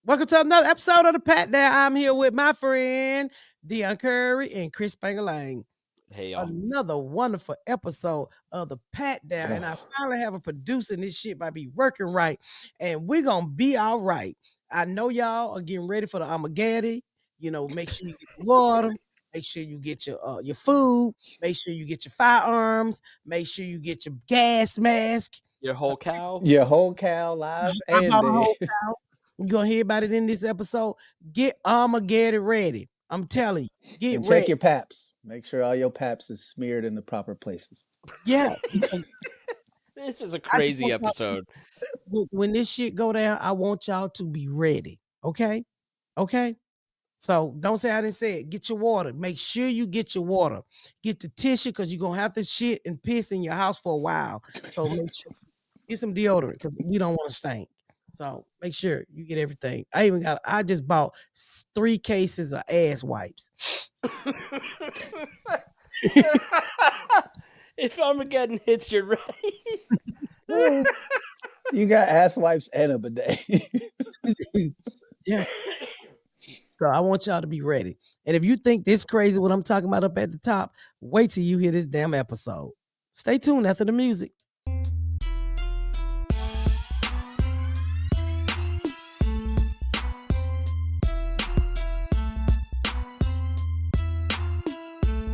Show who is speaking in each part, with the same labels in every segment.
Speaker 1: Welcome to another episode of the Patdown. I'm here with my friend Dion Curry and Chris Spangalang.
Speaker 2: Hey, y'all.
Speaker 1: Another wonderful episode of the Patdown. And I finally have a producer, and this shit might be working right. And we're going to be all right. I know y'all are getting ready for the Amageddy. You know, make sure you get your water. Make sure you get your food. Make sure you get your firearms. Make sure you get your gas mask.
Speaker 2: Your whole cow?
Speaker 3: Your whole cow live
Speaker 1: I
Speaker 3: and
Speaker 1: bought a
Speaker 3: dead.
Speaker 1: whole cow. You're going to hear about it in this episode. Get Amageddyready. I'm telling you. Get
Speaker 3: And
Speaker 1: ready.
Speaker 3: check your paps. Make sure all your paps is smeared in the proper places.
Speaker 1: Yeah.
Speaker 2: This is a crazy episode.
Speaker 1: When this shit go down, I want y'all to be ready. Okay? Okay? So don't say I didn't say it. Get your water. Make sure you get your water. Get the tissue because you're going to have to shit and piss in your house for a while. So make sure get some deodorant because we don't want to stink. So make sure you get everything. I just bought 3 cases of ass wipes.
Speaker 2: If Armageddon hits, you're right.
Speaker 3: You got ass wipes and a bidet.
Speaker 1: Yeah. So I want y'all to be ready. And if you think this crazy what I'm talking about up at the top, wait till you hear this damn episode. Stay tuned after the music.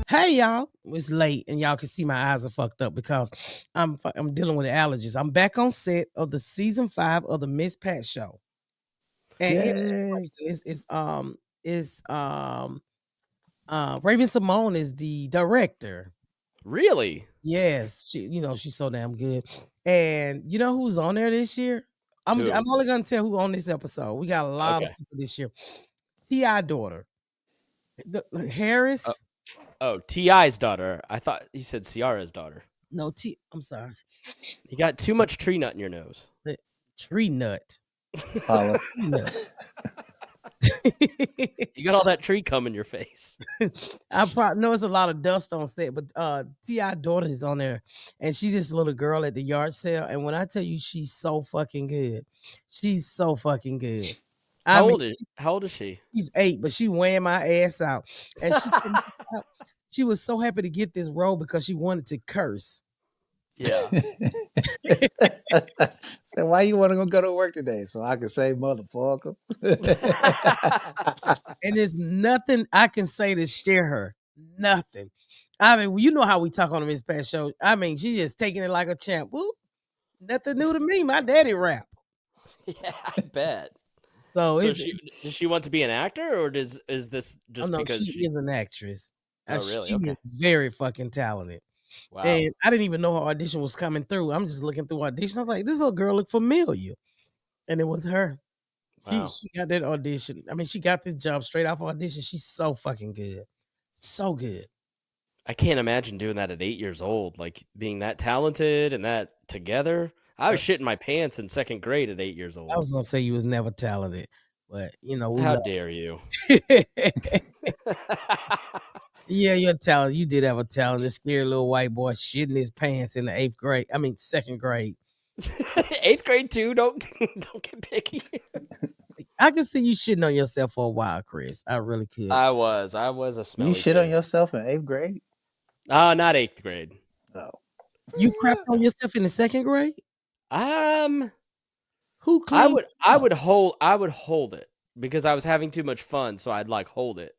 Speaker 1: Hey y'all, it's late and y'all can see my eyes are fucked up because I'm dealing with allergies. I'm back on set of the season 5 of the Miss Pat show, and it's Raven Simone is the director.
Speaker 2: Really?
Speaker 1: Yes, she's so damn good. And you know who's on there this year? I'm only gonna tell who on this episode. We got a lot of people this year. T.I. daughter, Harris.
Speaker 2: Oh, T.I.'s daughter. I thought you said Ciara's daughter.
Speaker 1: No, I'm sorry.
Speaker 2: You got too much tree nut in your nose.
Speaker 1: Tree nut.
Speaker 3: Holla.
Speaker 2: You got all that tree cum in your face.
Speaker 1: I probably know it's a lot of dust on set, but T.I. daughter is on there, and she's this little girl at the yard sale. And when I tell you, she's so fucking good. She's so fucking good.
Speaker 2: How old is she?
Speaker 1: She's 8, but she weighing my ass out, and she was so happy to get this role because she wanted to curse.
Speaker 2: Yeah.
Speaker 3: So why you want to go to work today? So I can say motherfucker.
Speaker 1: And there's nothing I can say to scare her. Nothing. I mean, you know how we talk on the Miss Pat show. I mean, she's just taking it like a champ. Woo. Nothing new to me. My daddy rap.
Speaker 2: Yeah, I bet.
Speaker 1: So
Speaker 2: does she want to be an actor, or is this just because
Speaker 1: she is an actress?
Speaker 2: Oh, really?
Speaker 1: She is very fucking talented. Wow. And I didn't even know her audition was coming through. I'm just looking through audition. I was like, this little girl looked familiar. And it was her. Wow. She got that audition. I mean, she got this job straight off audition. She's so fucking good. So good.
Speaker 2: I can't imagine doing that at 8 years old, like being that talented and that together. I was shitting my pants in 2nd grade at 8 years old.
Speaker 1: I was going to say you was never talented, but
Speaker 2: how dare you?
Speaker 1: Yeah, you're talented. You did have a talented, scary little white boy shitting his pants in the 8th grade. I mean, 2nd grade.
Speaker 2: 8th grade too. Don't get picky.
Speaker 1: I could see you shitting on yourself for a while, Chris. I really could.
Speaker 2: I was a smelly.
Speaker 3: You shit on yourself in 8th grade?
Speaker 2: Not 8th grade.
Speaker 3: Oh.
Speaker 1: You crapped on yourself in the 2nd grade? Who claimed
Speaker 2: I would hold it because I was having too much fun, so I'd like hold it.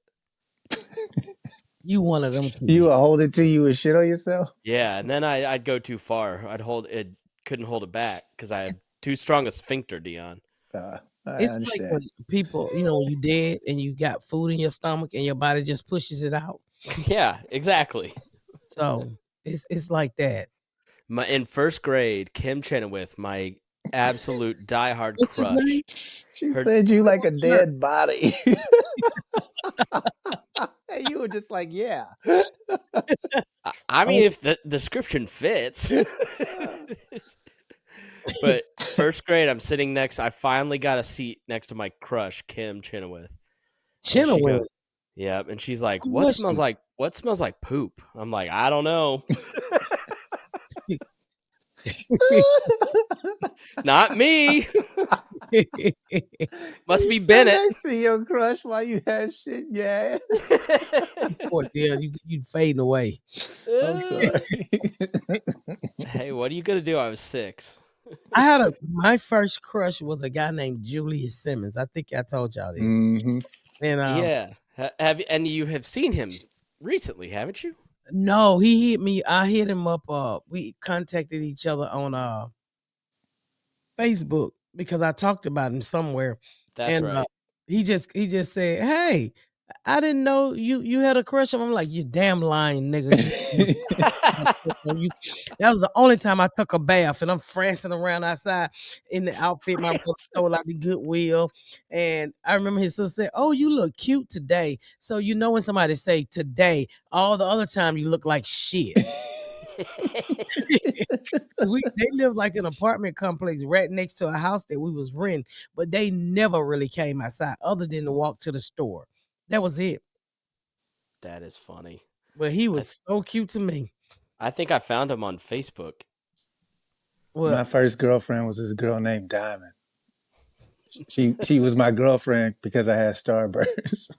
Speaker 1: You one of them kids.
Speaker 3: You would hold it till you would shit on yourself?
Speaker 2: Yeah, and then I'd go too far. I'd hold it, couldn't hold it back because I had too strong a sphincter, Dion.
Speaker 1: It's understand. Like when people, when you dead and you got food in your stomach and your body just pushes it out.
Speaker 2: Yeah, exactly.
Speaker 1: So it's like that.
Speaker 2: In 1st grade, Kim Chenoweth, my absolute diehard crush.
Speaker 3: She said you like a dead body. And you were just like, yeah.
Speaker 2: I mean, if the description fits. But 1st grade, I'm sitting I finally got a seat next to my crush, Kim Chenoweth.
Speaker 1: Chenoweth?
Speaker 2: Yeah, and she's like, what smells like poop? I'm like, I don't know. Not me. Must
Speaker 3: You
Speaker 2: be
Speaker 3: sat
Speaker 2: Bennett.
Speaker 3: next to your crush while you had shit in your ass.
Speaker 1: Sport, yeah, you fading away.
Speaker 3: I'm sorry.
Speaker 2: Hey, what are you gonna do? I was 6.
Speaker 1: I had my first crush was a guy named Julius Simmons. I think I told y'all this.
Speaker 3: Mm-hmm.
Speaker 1: And
Speaker 2: Yeah. Have and you have seen him recently, haven't you?
Speaker 1: no, he hit me. I hit him up. We contacted each other on Facebook because I talked about him somewhere,
Speaker 2: That's
Speaker 1: and
Speaker 2: right.
Speaker 1: he just said, "Hey, I didn't know you had a crush on him." I'm like, "You damn lying nigga! You." That was the only time I took a bath, and I'm prancing around outside in the outfit my brother stole out the Goodwill. And I remember his sister said, "Oh, you look cute today." So you know when somebody say today, all the other time you look like shit. They lived like an apartment complex right next to a house that we was renting, but they never really came outside other than to walk to the store. That was it.
Speaker 2: That is funny.
Speaker 1: But he
Speaker 2: I
Speaker 1: was so cute to me.
Speaker 2: I think I found him on Facebook.
Speaker 1: Well,
Speaker 3: My first girlfriend was this girl named Diamond. She was my girlfriend because I had Starburst.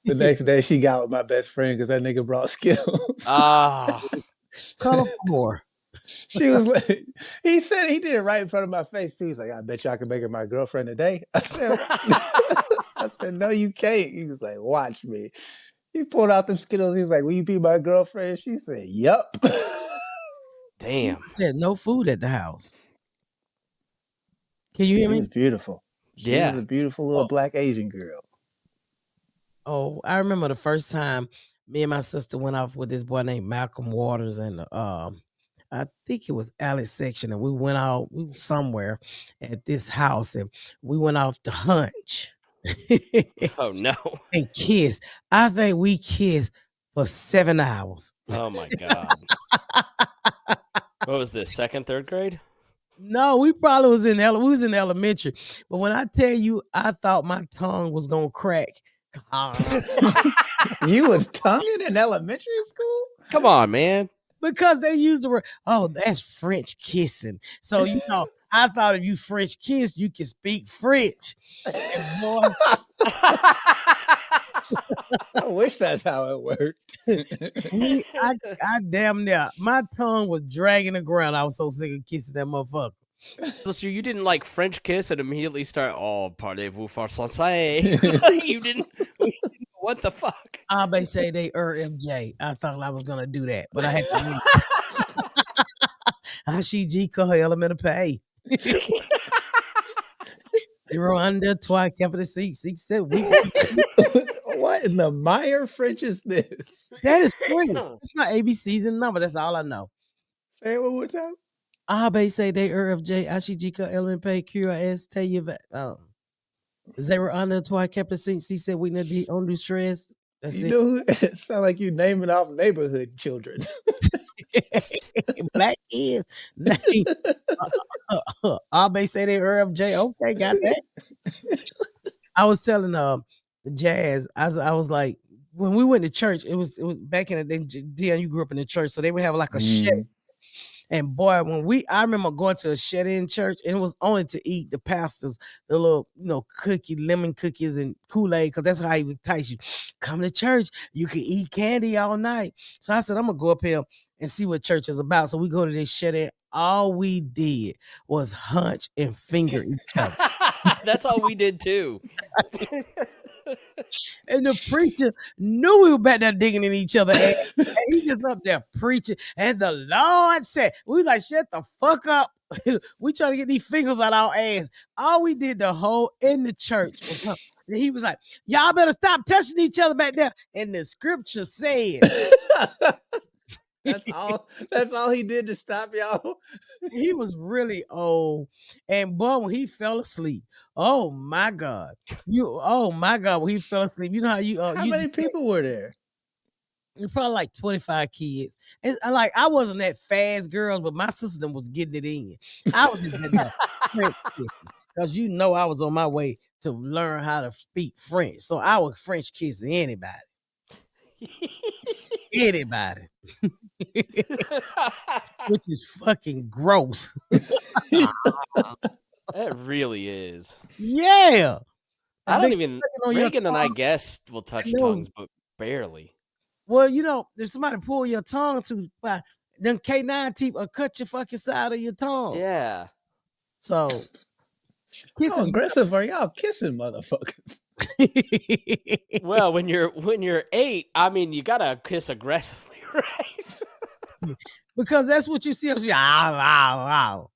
Speaker 3: The next day she got with my best friend because that nigga brought Skittles.
Speaker 2: Ah,
Speaker 1: color four.
Speaker 3: She was like, he said he did it right in front of my face too. He's like, I bet you I can make her my girlfriend today. I said, no, you can't. He was like, watch me. He pulled out them Skittles. He was like, will you be my girlfriend? She said, yup.
Speaker 1: She
Speaker 2: damn.
Speaker 1: said no food at the house. Can you hear
Speaker 3: She
Speaker 1: me?
Speaker 3: was beautiful. She was
Speaker 2: Yeah.
Speaker 3: a beautiful little
Speaker 1: Oh,
Speaker 3: black Asian girl.
Speaker 1: I remember the first time me and my sister went off with this boy named Malcolm Waters and I think it was Alex section, and we went out somewhere at this house, and we went off to hunch
Speaker 2: Oh no.
Speaker 1: and kiss. I think we kissed for 7 hours.
Speaker 2: Oh my god. What was this? 2nd, 3rd grade?
Speaker 1: No, we probably was we was in elementary. But when I tell you, I thought my tongue was gonna crack.
Speaker 3: You was tonguing in elementary school?
Speaker 2: Come on, man.
Speaker 1: Because they used the word, oh, that's French kissing. So I thought if you French kiss, you can speak French. And boy,
Speaker 3: I wish that's how it worked.
Speaker 1: I damn near my tongue was dragging the ground. I was so sick of kissing that motherfucker.
Speaker 2: So you didn't like French kiss and immediately start, oh, parlez-vous français? You didn't. What the fuck?
Speaker 1: They say they MJ. I thought I was gonna do that, but I had to leave. HG element of pay. Zero under, twice, capital C, 6, 7.
Speaker 3: What in the Meyer French is this?
Speaker 1: That is French. It's my ABCs and number. That's all I know.
Speaker 3: Say it one more time.
Speaker 1: Abe say they FJ, Ashijika, element pay, QRS, tell you that. Zero under, twice, capital C, said we need to undo stress. That's
Speaker 3: You
Speaker 1: it.
Speaker 3: know, it sound like you naming off neighborhood children.
Speaker 1: Black kids. Name. Abe say they FJ. Okay, got that. I was telling Jazz, I was like, when we went to church, it was back in the day. Dion, you grew up in the church, so they would have like a shed. And boy, I remember going to a shed-in church, and it was only to eat the pastors, the little, lemon cookies and Kool-Aid, because that's how he would entice you. Come to church, you can eat candy all night. So I said, I'm gonna go up here and see what church is about. So we go to this shed-in. All we did was hunch and finger each other.
Speaker 2: That's all we did too.
Speaker 1: And the preacher knew we were back there digging in each other. And he just up there preaching. And the Lord said, we was like, shut the fuck up. We trying to get these fingers out our ass. All we did the whole in the church was hunt. And he was like, y'all better stop touching each other back there. And the scripture said,
Speaker 3: That's all he did to stop y'all.
Speaker 1: he was really old. And boy, when he fell asleep, oh my God. When he fell asleep. You know how you
Speaker 3: How many people were there?
Speaker 1: probably like 25 kids. And like I wasn't that fast girl, but my sister was getting it in. I was just French kissing. Because I was on my way to learn how to speak French. So I was French kissing anybody. anybody, which is fucking gross.
Speaker 2: It really is.
Speaker 1: Yeah.
Speaker 2: I
Speaker 1: And
Speaker 2: don't
Speaker 1: they
Speaker 2: even.
Speaker 1: sucking on your
Speaker 2: Reagan and I
Speaker 1: tongue
Speaker 2: guess will touch
Speaker 1: and those.
Speaker 2: tongues, but barely.
Speaker 1: Well, if somebody pull your tongue too far, them K9 teeth will cut your fucking side of your tongue.
Speaker 2: Yeah.
Speaker 1: So
Speaker 3: How
Speaker 1: kissing.
Speaker 3: aggressive are y'all kissing motherfuckers?
Speaker 2: Well, when you're 8, I mean, you gotta kiss aggressively, right?
Speaker 1: Because that's what you see. Ow.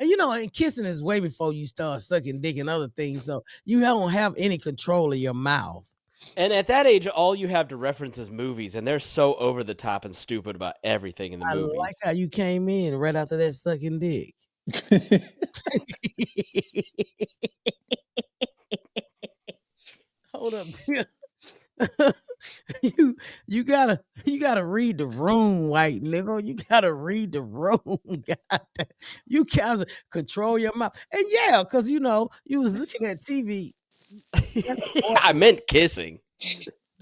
Speaker 1: And kissing is way before you start sucking dick and other things. So you don't have any control of your mouth.
Speaker 2: And at that age, all you have to reference is movies, and they're so over the top and stupid about everything in the
Speaker 1: I
Speaker 2: movies.
Speaker 1: like how you came in right after that sucking dick. Hold up. you gotta read the room, white nigga. You gotta read the room. Goddamn. You gotta control your mouth. And yeah, because you was looking at TV.
Speaker 2: I meant kissing.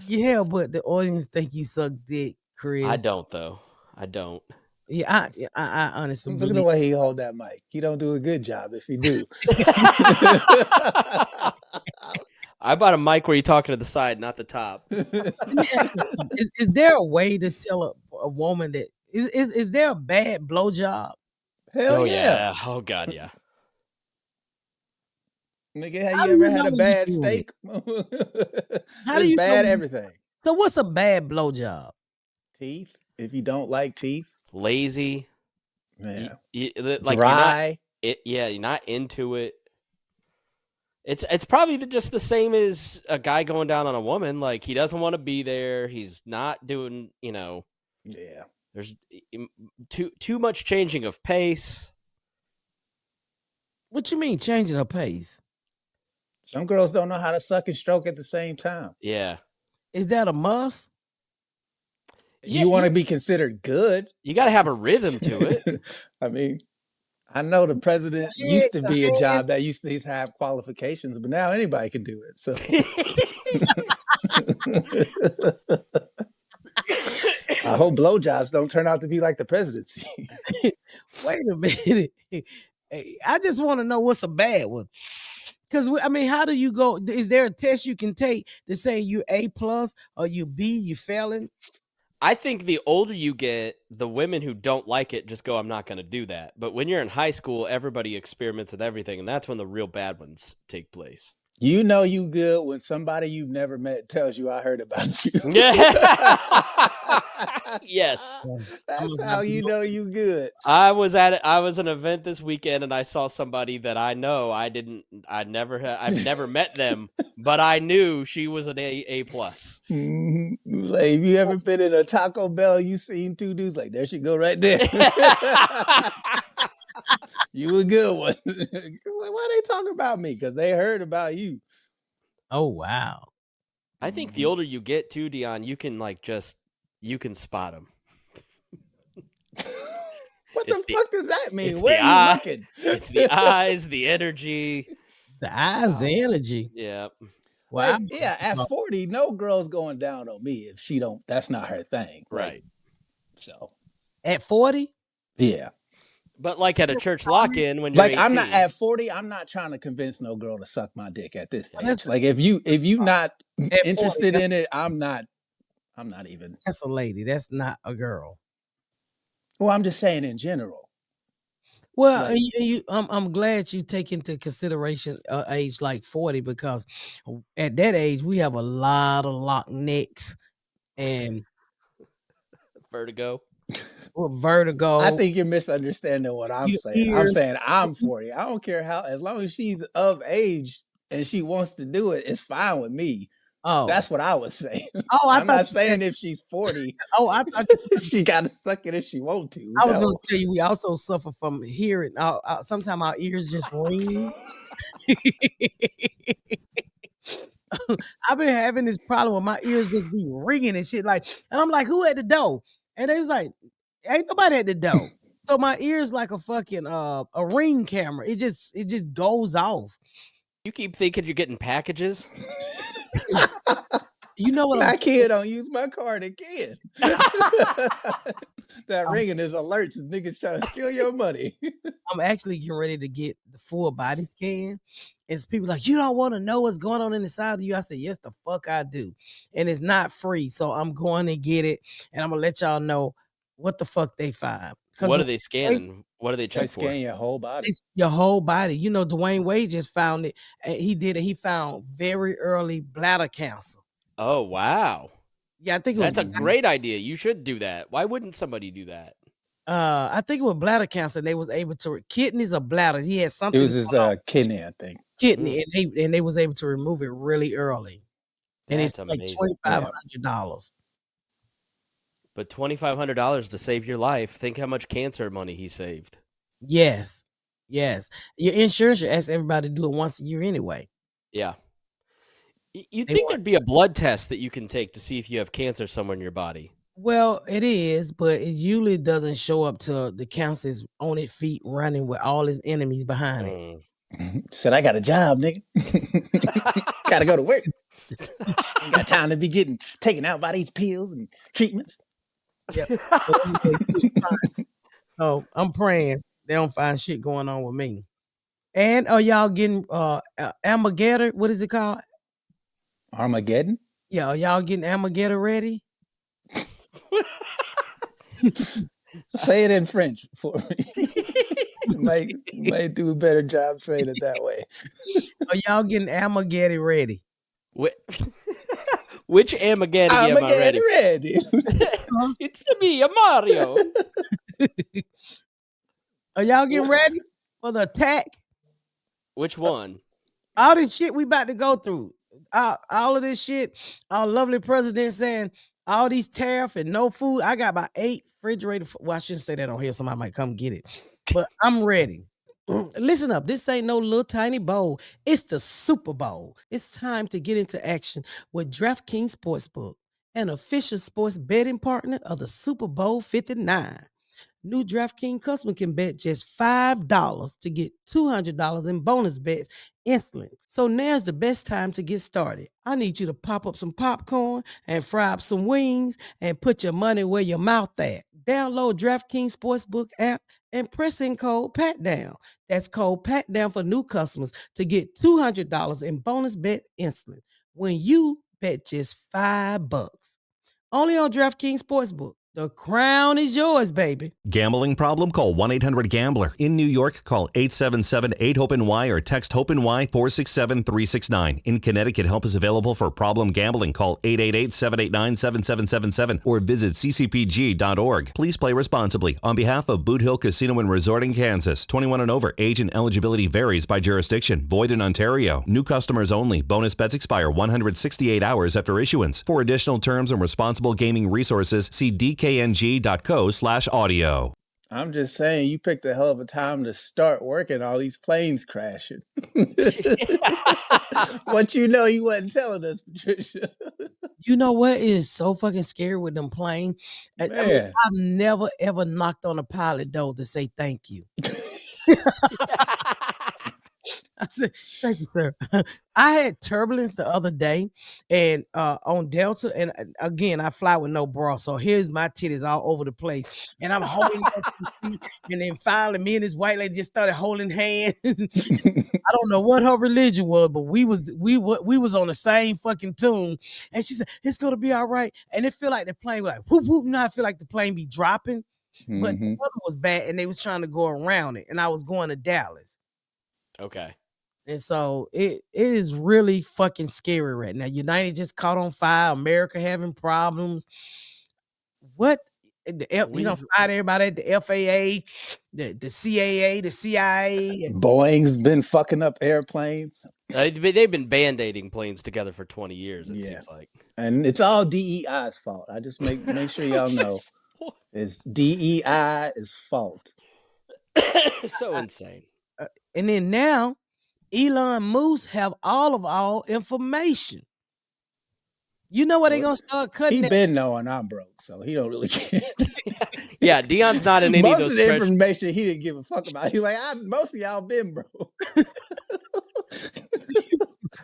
Speaker 1: Yeah, but the audience think you suck dick, Chris.
Speaker 2: I don't though. I don't.
Speaker 1: Yeah, I honestly
Speaker 3: Look at the
Speaker 1: believe.
Speaker 3: way he hold that mic. You don't do a good job if you do.
Speaker 2: I bought a mic where you're talking to the side, not the top.
Speaker 1: Let me ask you something. Is there a way to tell a woman that is there a bad blowjob?
Speaker 3: Hell
Speaker 2: Oh
Speaker 3: yeah.
Speaker 2: Oh god, yeah.
Speaker 3: Nigga, have
Speaker 1: How
Speaker 3: you
Speaker 1: do
Speaker 3: ever
Speaker 1: you
Speaker 3: had
Speaker 1: know
Speaker 3: a
Speaker 1: when you
Speaker 3: bad
Speaker 1: doing
Speaker 3: steak?
Speaker 1: How do
Speaker 3: It's
Speaker 1: you know
Speaker 3: bad
Speaker 1: when you-
Speaker 3: everything.
Speaker 1: So what's a bad blowjob?
Speaker 3: Teeth. If you don't like teeth,
Speaker 2: Lazy.
Speaker 3: yeah.
Speaker 2: Like
Speaker 3: Dry.
Speaker 2: you're not into it. It's probably just the same as a guy going down on a woman. Like he doesn't want to be there. He's not doing.
Speaker 3: Yeah.
Speaker 2: There's too much changing of pace.
Speaker 1: What you mean changing her pace?
Speaker 3: Some girls don't know how to suck and stroke at the same time.
Speaker 2: Yeah.
Speaker 1: Is that a must?
Speaker 3: You want to be considered good.
Speaker 2: You got to have a rhythm to it.
Speaker 3: I mean, I know the president used to be a job that used to have qualifications, but now anybody can do it. So I hope blowjobs don't turn out to be like the presidency.
Speaker 1: Wait a minute. I just want to know what's a bad one. Because how do you go? Is there a test you can take to say you A+ or you B, you failing?
Speaker 2: I think the older you get, the women who don't like it just go, I'm not going to do that. But when you're in high school, everybody experiments with everything, and that's when the real bad ones take place.
Speaker 3: You know you good when somebody you've never met tells you, I heard about you.
Speaker 2: Yeah. Yes.
Speaker 3: That's how you know you good.
Speaker 2: I was at an event this weekend, and I saw somebody that I know. I've never met them, but I knew she was an A+.
Speaker 3: Mm-hmm. Like, if you ever been in a Taco Bell, you seen two dudes like, there she go right there. You a good one. Why they talk about me? Because they heard about you.
Speaker 1: Oh wow.
Speaker 2: I think the older you get too, Dion, you can you can spot them.
Speaker 3: What the fuck does that mean?
Speaker 2: It's
Speaker 3: Where
Speaker 2: the
Speaker 3: are you looking?
Speaker 2: It's the eyes, the energy.
Speaker 1: The eyes, the energy.
Speaker 2: Yeah.
Speaker 1: Wow.
Speaker 3: Like, yeah, at 40, no girl's going down on me if she don't, that's not her thing.
Speaker 2: Right.
Speaker 3: Like, so.
Speaker 1: At 40?
Speaker 3: Yeah.
Speaker 2: But like at a church lock-in when you're
Speaker 3: like
Speaker 2: 18.
Speaker 3: I'm not at 40, I'm not trying to convince no girl to suck my dick at this
Speaker 1: Well,
Speaker 3: age. Like if you not
Speaker 1: At
Speaker 3: interested
Speaker 1: 40,
Speaker 3: in it, I'm not even.
Speaker 1: That's a lady. That's not a girl.
Speaker 3: Well, I'm just saying in general.
Speaker 1: Well,
Speaker 3: Like-
Speaker 1: I'm glad you take into consideration age like 40 because at that age we have a lot of lock necks and
Speaker 2: Vertigo.
Speaker 1: vertigo.
Speaker 3: I think you're misunderstanding what I'm
Speaker 1: Your
Speaker 3: saying. I'm
Speaker 1: ears.
Speaker 3: saying I'm 40. I don't care how, as long as she's of age and she wants to do it, it's fine with me.
Speaker 1: Oh,
Speaker 3: That's what I was saying.
Speaker 1: oh, I
Speaker 3: I'm
Speaker 1: thought
Speaker 3: not
Speaker 1: you
Speaker 3: saying
Speaker 1: said-
Speaker 3: if she's 40,
Speaker 1: oh, I thought
Speaker 3: she got to suck it if she want to.
Speaker 1: I was
Speaker 3: No.
Speaker 1: going to tell you we also suffer from hearing. Sometimes our ears just ring. I've been having this problem with my ears just be ringing and shit. Like, and I'm like, who at the door? And they was like, ain't nobody at the door. So my ears like a fucking a ring camera. It just goes off.
Speaker 2: You keep thinking you're getting packages?
Speaker 1: You know what
Speaker 3: My kid don't use my card again. That ringing is alerts and niggas trying to steal your money.
Speaker 1: I'm actually getting ready to get the full body scan. And people like, you don't want to know what's going on inside of you. I said, yes, the fuck I do. And it's not free. So I'm going to get it. And I'm going to let y'all know what the fuck they find.
Speaker 2: What are they scanning? What do they
Speaker 3: They
Speaker 2: check for?
Speaker 3: scan your whole body.
Speaker 1: It's your whole body. You know, Dwayne Wade just found it. He did it. He found very early bladder cancer.
Speaker 2: Oh, wow.
Speaker 1: Yeah, I think it was.
Speaker 2: That's a great idea. You should do that. Why wouldn't somebody do that?
Speaker 1: I think it was bladder cancer. They was able to kidneys or bladders. He had something.
Speaker 3: It was his kidney, I think.
Speaker 1: Kidney, and they was able to remove it really early. And
Speaker 2: That's
Speaker 1: it's like
Speaker 2: amazing.
Speaker 1: $2,500.
Speaker 2: But $2,500 to save your life. Think how much cancer money he saved.
Speaker 1: Yes. Your insurance should ask everybody to do it once a year anyway.
Speaker 2: Yeah. You'd think there'd be a blood test that you can take to see if you have cancer somewhere in your body.
Speaker 1: Well, it is, but it usually doesn't show up till the cancer's on its feet running with all his enemies behind it.
Speaker 3: Said, I got a job, nigga. Gotta go to work. Ain't got time to be getting taken out by these pills and treatments.
Speaker 1: Yep. So I'm praying they don't find shit going on with me. And are y'all getting Amageddyready? What is it called?
Speaker 3: Armageddon?
Speaker 1: Yeah, are y'all getting Amageddyready?
Speaker 3: Say it in French for me. might do a better job saying it that way.
Speaker 1: Are y'all getting Amageddyready?
Speaker 2: Which Amageddy am I ready?
Speaker 3: Ready.
Speaker 2: It's me, Mario.
Speaker 1: Are y'all getting ready for the attack?
Speaker 2: Which one?
Speaker 1: All this shit we about to go through. All of this shit. Our lovely president saying all these tariff and no food. I got about 8 refrigerator. Well, I shouldn't say that on here. Somebody might come get it. But I'm ready. Listen up. This ain't no little tiny bowl. It's the Super Bowl. It's time to get into action with DraftKings Sportsbook, an official sports betting partner of the Super Bowl 59. New DraftKings customer can bet just $5 to get $200 in bonus bets instantly. So now's the best time to get started. I need you to pop up some popcorn and fry up some wings and put your money where your mouth at. Download DraftKings Sportsbook app and press in code Patdown. That's code Patdown for new customers to get $200 in bonus bet instantly when you bet just $5. Only on DraftKings Sportsbook. The crown is yours, baby.
Speaker 4: Gambling problem? Call 1-800-GAMBLER. In New York, call 877-8-HOPE-NY or text HOPE-NY 467-369. In Connecticut, help is available for problem gambling. Call 888-789-7777 or visit ccpg.org. Please play responsibly. On behalf of Boot Hill Casino and Resort in Kansas, 21 and over. Age and eligibility varies by jurisdiction. Void in Ontario. New customers only. Bonus bets expire 168 hours after issuance. For additional terms and responsible gaming resources, see dkng.co/audio.
Speaker 3: I'm just saying, you picked a hell of a time to start working. All these planes crashing. What you know, you wasn't telling us, Patricia.
Speaker 1: You know what is so fucking scary with them planes? I mean, I've never ever knocked on a pilot door to say thank you. I said, thank you, sir. I had turbulence the other day and on Delta, and again, I fly with no bra, so here's my titties all over the place, and I'm holding up the seat, and then finally me and this white lady just started holding hands. I don't know what her religion was, but we was on the same fucking tune, and she said, it's gonna be all right, and it feel like the plane was like whoop whoop. You know, I feel like the plane be dropping, but the weather was bad, and they was trying to go around it, and I was going to Dallas.
Speaker 2: Okay.
Speaker 1: And so it is really fucking scary right now. United just caught on fire. America having problems. What? Fired everybody at the FAA, the CAA, the CIA.
Speaker 3: Boeing's been fucking up airplanes.
Speaker 2: They've been band-aiding planes together for 20 years, it seems like.
Speaker 3: And it's all DEI's fault. I just make sure y'all know. It's DEI's fault.
Speaker 2: So insane.
Speaker 1: And then now, Elon Musk have all information. You know what they're gonna start cutting?
Speaker 3: He been knowing I'm broke, so he don't really care.
Speaker 2: Yeah, Dion's not in any
Speaker 3: most
Speaker 2: of those.
Speaker 3: Of the information he didn't give a fuck about. He's like, most of y'all been broke.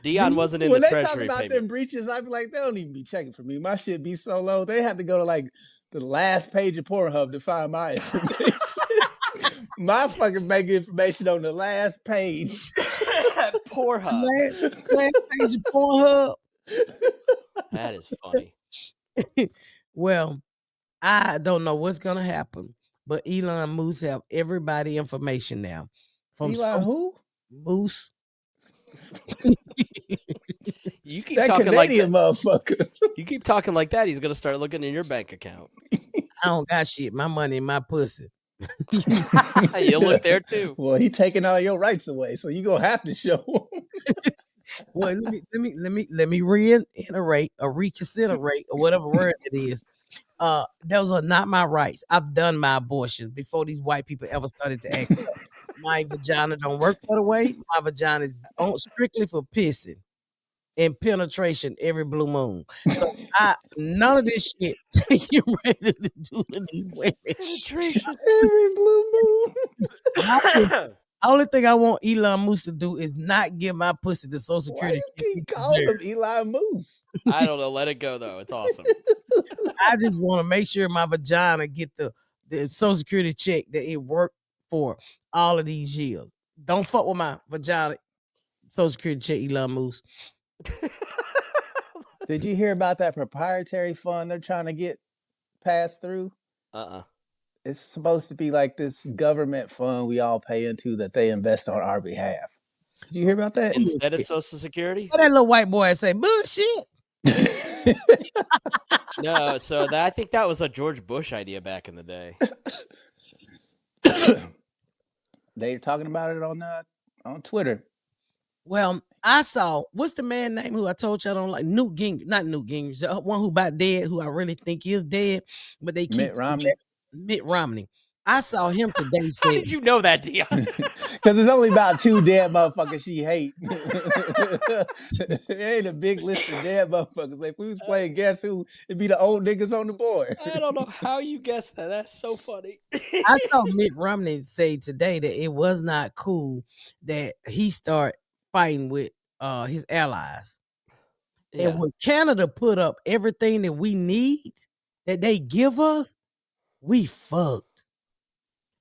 Speaker 2: Dion wasn't in
Speaker 3: when
Speaker 2: the
Speaker 3: they talk
Speaker 2: treasury
Speaker 3: about
Speaker 2: payment.
Speaker 3: them breaches, I be like, they don't even be checking for me. My shit be so low. They have to go to like the last page of Pornhub to find my information. My fucking bank information on the last page.
Speaker 2: Pornhub.
Speaker 1: Last page of Pornhub.
Speaker 2: That is funny.
Speaker 1: Well, I don't know what's gonna happen, but Elon Musk have everybody information now. From
Speaker 3: Elon who?
Speaker 1: Moose.
Speaker 2: You keep
Speaker 3: That
Speaker 2: talking like
Speaker 3: Canadian
Speaker 2: that.
Speaker 3: motherfucker.
Speaker 2: You keep talking like that, he's gonna start looking in your bank account.
Speaker 1: I don't got shit. My money in my pussy.
Speaker 2: You'll look there too.
Speaker 3: Well, he taking all your rights away, so you gonna have to show him.
Speaker 1: Well, let me reiterate or reconsiderate or whatever word it is. Those are not my rights. I've done my abortion before these white people ever started to act up. My vagina don't work that way. My vagina is strictly for pissing and penetration every blue moon. So none of this shit you ready to do to these women.
Speaker 2: Penetration.
Speaker 3: Every blue moon.
Speaker 1: Only thing I want Elon Musk to do is not give my pussy to Social
Speaker 3: Why
Speaker 1: Security.
Speaker 3: you keep calling him Elon Moose?
Speaker 2: I don't know. Let it go though. It's awesome.
Speaker 1: I just want to make sure my vagina get the Social Security check that it worked for all of these years. Don't fuck with my vagina Social Security check, Elon Musk.
Speaker 3: Did you hear about that proprietary fund they're trying to get passed through? It's supposed to be like this government fund we all pay into that they invest on our behalf. Did you hear about that?
Speaker 2: Instead of Social Security?
Speaker 1: What that little white boy say? Bullshit.
Speaker 2: No, so I think that was a George Bush idea back in the day.
Speaker 3: They're talking about it on Twitter.
Speaker 1: Well, I saw, what's the man name who I told you I don't like? Newt Gingrich, not Newt Gingrich, the one who about dead, who I really think is dead, but they keep
Speaker 3: Mitt Romney.
Speaker 1: Mitt Romney. I saw him today.
Speaker 2: How
Speaker 1: Said,
Speaker 2: did you know that, Dion?
Speaker 3: Because there's only about 2 dead motherfuckers she hate. There ain't a big list of dead motherfuckers. Like, if we was playing Guess Who, it'd be the old niggas on the board.
Speaker 2: I don't know how you guessed that. That's so funny.
Speaker 1: I saw Mitt Romney say today that it was not cool that he start fighting with his allies.
Speaker 2: Yeah.
Speaker 1: And when Canada put up everything that we need, that they give us, we fucked.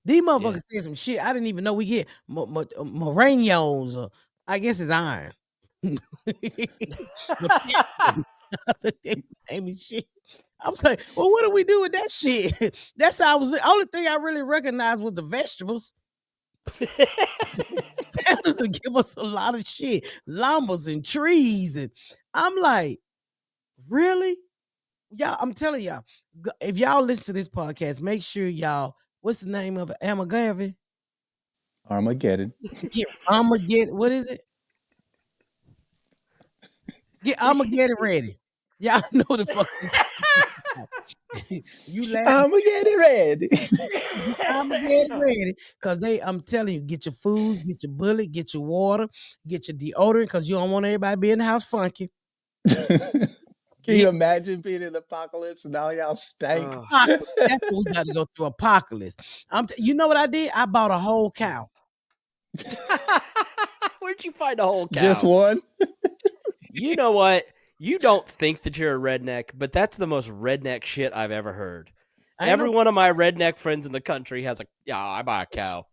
Speaker 1: These motherfuckers said some shit I didn't even know we get. Moranios, or I guess it's iron. Name is shit. I'm saying, well, what do we do with that shit? That's how I was. The only thing I really recognized was the vegetables. Canada give us a lot of shit, llamas and trees, and I'm like, really? Y'all, I'm telling y'all, if y'all listen to this podcast, make sure y'all, what's the name of it? Amageddyready?
Speaker 3: Armageddon.
Speaker 1: Get Armageddon. What is it? Get Amageddyready. Y'all know the fuck. You laugh.
Speaker 3: Armageddon
Speaker 1: Amageddyready. Because I'm telling you, get your food, get your bullet, get your water, get your deodorant, because you don't want everybody to be in the house funky.
Speaker 3: Can you imagine being in an apocalypse and all y'all stank?
Speaker 1: That's what we got to go through. Apocalypse. You know what I did? I bought a whole cow.
Speaker 2: Where'd you find a whole cow?
Speaker 3: Just one?
Speaker 2: You know what? You don't think that you're a redneck, but that's the most redneck shit I've ever heard. Every one of my redneck friends in the country has I buy a cow.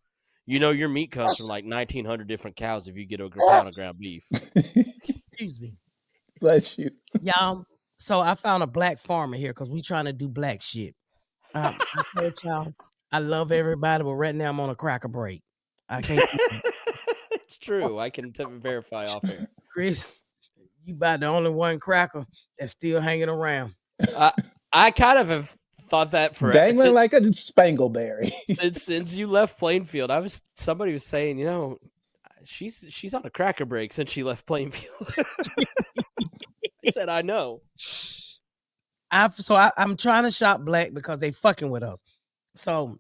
Speaker 2: You know, your meat comes from like 1,900 different cows if you get a pound of ground beef.
Speaker 1: Excuse me.
Speaker 3: Bless you.
Speaker 1: Y'all, so I found a black farmer here because we trying to do black shit. I told y'all, I love everybody, but right now I'm on a cracker break. I can't.
Speaker 2: It's true. I can verify off here.
Speaker 1: Chris, you about the only one cracker that's still hanging around.
Speaker 2: I kind of have thought that for
Speaker 3: dangling like a spangleberry.
Speaker 2: since you left Plainfield. Somebody was saying, you know, she's on a cracker break since she left Plainfield. I said, I know.
Speaker 1: I'm trying to shop black because they fucking with us. So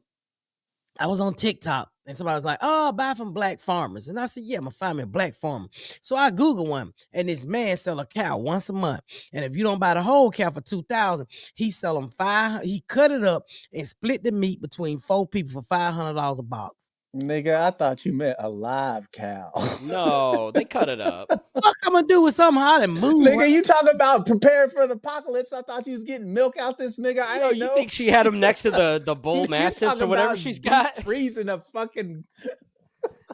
Speaker 1: I was on TikTok and somebody was like, "Oh, buy from black farmers," and I said, "Yeah, I'm gonna find me a black farmer." So I Google one, and this man sell a cow once a month, and if you don't buy the whole cow for $2,000, he sell them $500. He cut it up and split the meat between 4 people for $500 a box.
Speaker 3: Nigga, I thought you meant a live cow.
Speaker 2: No, they cut it up.
Speaker 1: What I'm gonna do with something hot and move?
Speaker 3: Nigga, you talking about preparing for the apocalypse? I thought you was getting milk out this nigga. I
Speaker 2: No,
Speaker 3: ain't
Speaker 2: you
Speaker 3: know.
Speaker 2: think she had him next to the bull
Speaker 3: You
Speaker 2: mastiffs
Speaker 3: talking
Speaker 2: or whatever
Speaker 3: about
Speaker 2: she's
Speaker 3: deep
Speaker 2: got?
Speaker 3: freezing a fucking.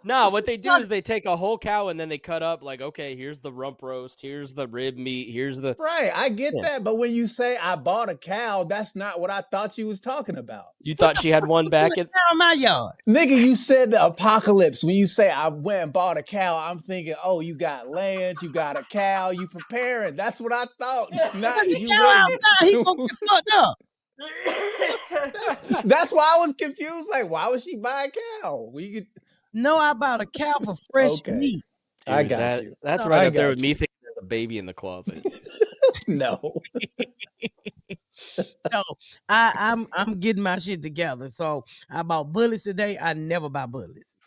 Speaker 2: No, what they do is they take a whole cow and then they cut up like, okay, here's the rump roast, here's the rib meat, here's the.
Speaker 3: Right, I get that, but when you say I bought a cow, that's not what I thought you was talking about.
Speaker 2: You thought she had one back in
Speaker 1: Out of my yard.
Speaker 3: Nigga, you said the apocalypse. When you say I went and bought a cow, I'm thinking, oh, you got land, you got a cow, you preparing. That's what I thought. Not
Speaker 1: He
Speaker 3: you
Speaker 1: cow
Speaker 3: went.
Speaker 1: outside, he gonna get fucked up.
Speaker 3: That's why I was confused. Like, why would she buy a cow? We could.
Speaker 1: No, I bought a cow for fresh
Speaker 3: Okay.
Speaker 1: meat.
Speaker 3: I
Speaker 2: Dude,
Speaker 3: got you.
Speaker 2: That's
Speaker 1: No,
Speaker 2: right
Speaker 3: I
Speaker 2: up there
Speaker 3: got
Speaker 2: with
Speaker 3: you.
Speaker 2: me thinking there's a baby in the closet.
Speaker 3: No.
Speaker 1: So I'm getting my shit together. So I bought bullets today. I never buy bullets.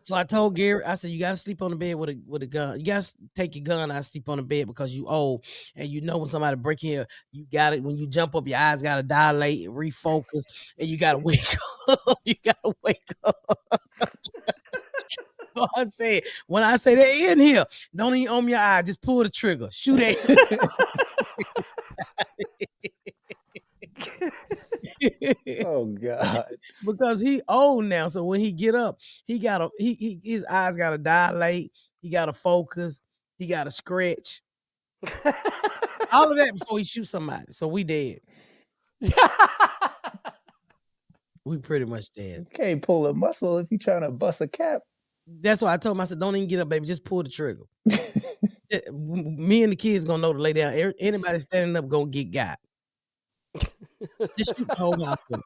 Speaker 1: So I told Gary, I said, you gotta sleep on the bed with a gun. You gotta take your gun out, sleep on the bed because you old. And you know when somebody break here, you got it. When you jump up, your eyes gotta dilate and refocus, and you gotta wake up. You gotta wake up. So I said, when I say they're in here, don't even open your eye, just pull the trigger. Shoot it.
Speaker 3: Oh God.
Speaker 1: Because he old now, so when he get up, he gotta his eyes gotta dilate, he gotta focus, he gotta stretch, all of that before he shoot somebody. So we dead. We pretty much dead.
Speaker 3: You can't pull a muscle if you're trying to bust a cap.
Speaker 1: That's why I told him, I said, don't even get up, baby, just pull the trigger. Me and the kids gonna know to lay down. Anybody standing up gonna get got. Just shoot the whole house up.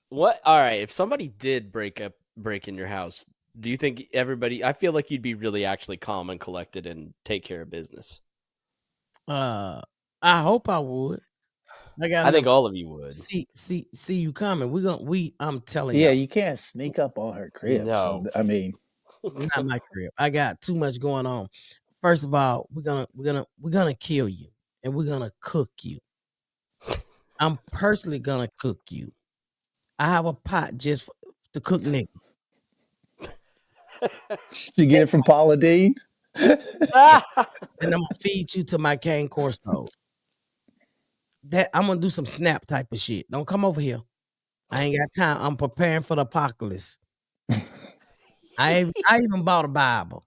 Speaker 2: What? All right. If somebody did break in your house, do you think everybody? I feel like you'd be really actually calm and collected and take care of business.
Speaker 1: I hope I would.
Speaker 2: I think all of you would.
Speaker 1: See you coming. I'm telling
Speaker 3: Yeah,
Speaker 1: you.
Speaker 3: you can't sneak up on her crib.
Speaker 2: No.
Speaker 3: So, I mean,
Speaker 1: Not my crib. I got too much going on. First of all, we're gonna kill you and we're gonna cook you. I'm personally gonna cook you. I have a pot just to cook niggas.
Speaker 3: you get it from Paula Dean.
Speaker 1: And I'm gonna feed you to my cane corso. That I'm gonna do some snap type of shit. Don't come over here. I ain't got time. I'm preparing for the apocalypse. I even bought a Bible.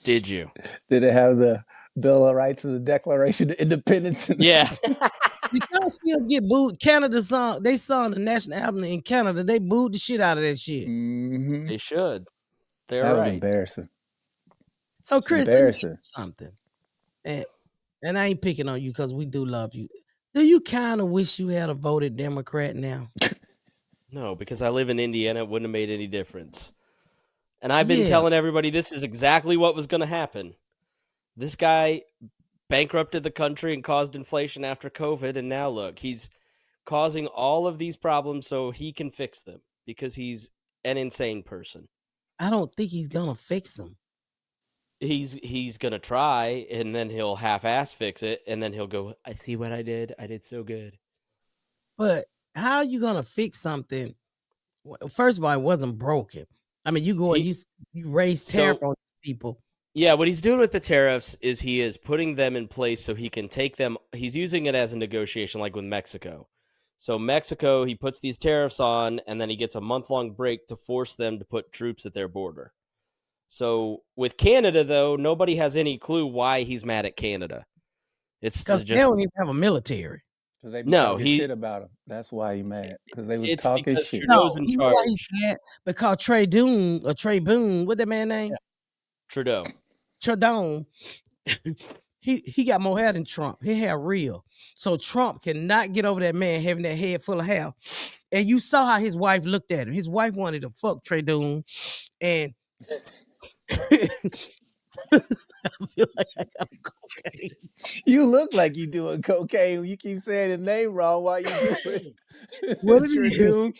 Speaker 2: Did you?
Speaker 3: Did it have the Bill of Rights and the Declaration of Independence?
Speaker 2: Yeah.
Speaker 1: Did y'all see us get booed? Canada sung the national anthem in Canada. They booed the shit out of that shit.
Speaker 3: Mm-hmm.
Speaker 2: They should. They're
Speaker 3: That was
Speaker 2: right.
Speaker 3: embarrassing.
Speaker 1: So
Speaker 3: It's
Speaker 1: Chris, let me
Speaker 3: embarrassing.
Speaker 1: ask you something. And I ain't picking on you because we do love you. Do you kind of wish you had a voted Democrat now?
Speaker 2: No, because I live in Indiana, it wouldn't have made any difference. And I've been telling everybody this is exactly what was going to happen. This guy bankrupted the country and caused inflation after COVID, and now look, he's causing all of these problems so he can fix them because he's an insane person.
Speaker 1: I don't think he's gonna fix them.
Speaker 2: He's gonna try, and then he'll half-ass fix it, and then he'll go, I see what I did so good.
Speaker 1: But how are you gonna fix something? First of all, it wasn't broken. I mean, you go and you raise tariff on people.
Speaker 2: Yeah, what he's doing with the tariffs is he is putting them in place so he can take them. He's using it as a negotiation, like with Mexico. So Mexico, he puts these tariffs on, and then he gets a month-long break to force them to put troops at their border. So with Canada, though, nobody has any clue why he's mad at Canada. It's
Speaker 1: because
Speaker 2: just
Speaker 1: they don't even have a military.
Speaker 3: Because they be talking shit about him. That's why he mad. Because they was talking shit.
Speaker 2: Trudeau's in
Speaker 1: you know why
Speaker 2: charge.
Speaker 1: he's mad? Because Trey Boone, what that man name?
Speaker 2: Yeah. Trudeau.
Speaker 1: he got more hair than Trump. His hair real. So Trump cannot get over that man having that head full of hair. And you saw how his wife looked at him. His wife wanted to fuck Trey Boone. And I feel like I got cocaine.
Speaker 3: You look like you doing cocaine. You keep saying his name wrong while you do it.
Speaker 1: What it is?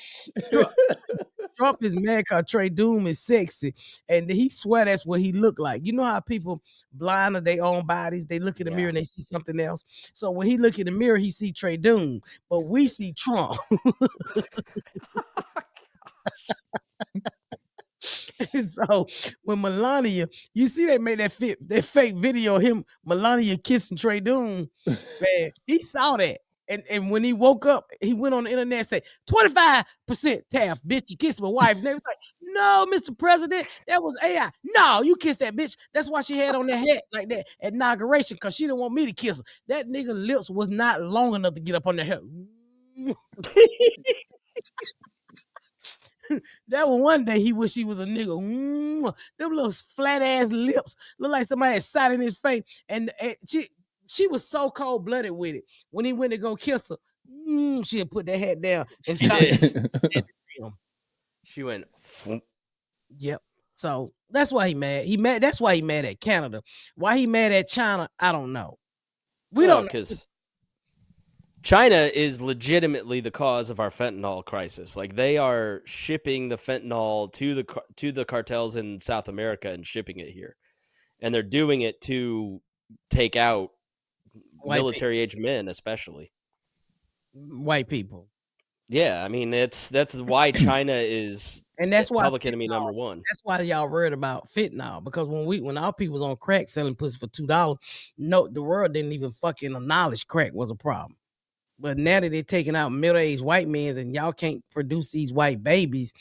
Speaker 1: Trump is mad because Trey Doom is sexy, and he swear that's what he look like. You know how people blind of their own bodies, they look in the mirror and they see something else. So when he look in the mirror, he see Trey Doom, but we see Trump. And so when Melania, you see they made that fake video of him, Melania kissing Trey Doom, man, he saw that. And when he woke up, he went on the internet and said, 25% tariff, bitch, you kissed my wife. And they was like, no, Mr. President, that was AI. No, you kissed that bitch. That's why she had on that hat like that at inauguration, because she didn't want me to kiss her. That nigga lips was not long enough to get up on that hat. That was one day he wish he was a nigga. Them little flat ass lips look like somebody had sat in his face. And she was so cold blooded with it. When he went to go kiss her, she had put that hat down and started.
Speaker 2: She went.
Speaker 1: Yep. So that's why he mad. That's why he mad at Canada. Why he mad at China? I don't know. We don't know.
Speaker 2: Because China is legitimately the cause of our fentanyl crisis. Like, they are shipping the fentanyl to the cartels in South America and shipping it here, and they're doing it to take out military-age men, especially
Speaker 1: white people.
Speaker 2: Yeah, I mean that's why China is
Speaker 1: and that's why
Speaker 2: public enemy number one.
Speaker 1: That's why y'all worried about fentanyl, because when our people was on crack selling pussy for $2, no, the world didn't even fucking acknowledge crack was a problem. But now that they're taking out middle-aged white men and y'all can't produce these white babies,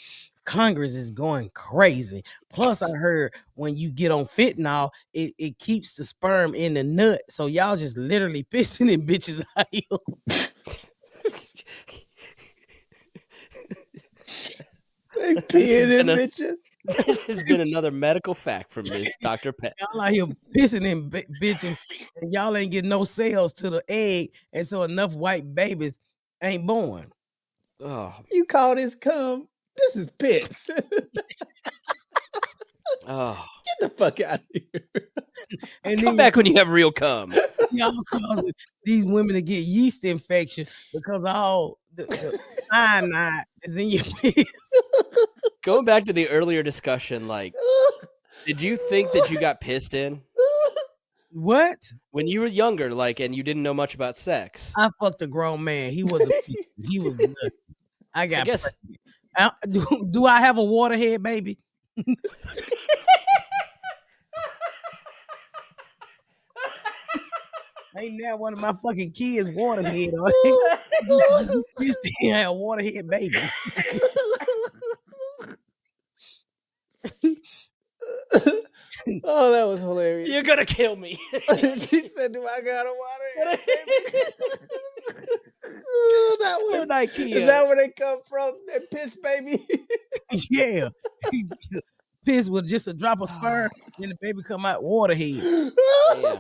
Speaker 1: Congress is going crazy. Plus, I heard when you get on fentanyl, it keeps the sperm in the nut. So y'all just literally pissing in bitches' eyes.
Speaker 3: They peeing in bitches.
Speaker 2: This has been another medical fact from Dr. Pet.
Speaker 1: Y'all out here pissing in bitches, and y'all ain't getting no cells to the egg, and so enough white babies ain't born.
Speaker 2: Oh,
Speaker 3: you call this cum? This is piss.
Speaker 2: Oh,
Speaker 3: get the fuck out of here!
Speaker 2: And come back when you have real cum.
Speaker 1: Y'all causing these women to get yeast infection because all the cyanide is in your piss.
Speaker 2: Going back to the earlier discussion, like, did you think that you got pissed in?
Speaker 1: What?
Speaker 2: When you were younger, like, and you didn't know much about sex?
Speaker 1: I fucked a grown man. He was he was nuts. I guess. Do I have a waterhead, baby? Ain't that one of my fucking kids waterhead on it? You still have waterhead babies.
Speaker 3: Oh, that was hilarious.
Speaker 2: You're gonna kill me.
Speaker 3: She said, do I got a waterhead baby? That was
Speaker 2: IKEA.
Speaker 3: Is that where they come from? That piss baby?
Speaker 1: Yeah. Piss with just a drop of sperm, then the baby come out waterhead.
Speaker 2: Damn.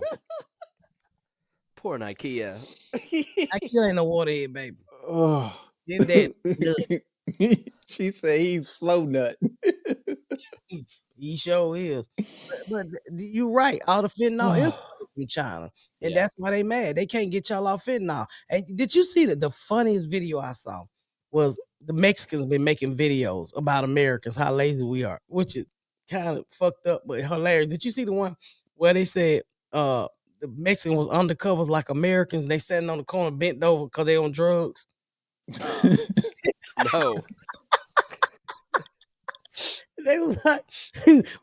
Speaker 2: Poor IKEA.
Speaker 1: IKEA ain't no waterhead, baby.
Speaker 3: Oh.
Speaker 1: Then that
Speaker 3: she said he's flow nut.
Speaker 1: He sure is. But you're right. All the fentanyl is in China. And that's why they mad. They can't get y'all off fentanyl. And did you see that the funniest video I saw was the Mexicans been making videos about Americans, how lazy we are, which is kind of fucked up, but hilarious. Did you see the one where they said the Mexican was undercovers like Americans, and they sitting on the corner bent over because they on drugs?
Speaker 2: No.
Speaker 1: They was like,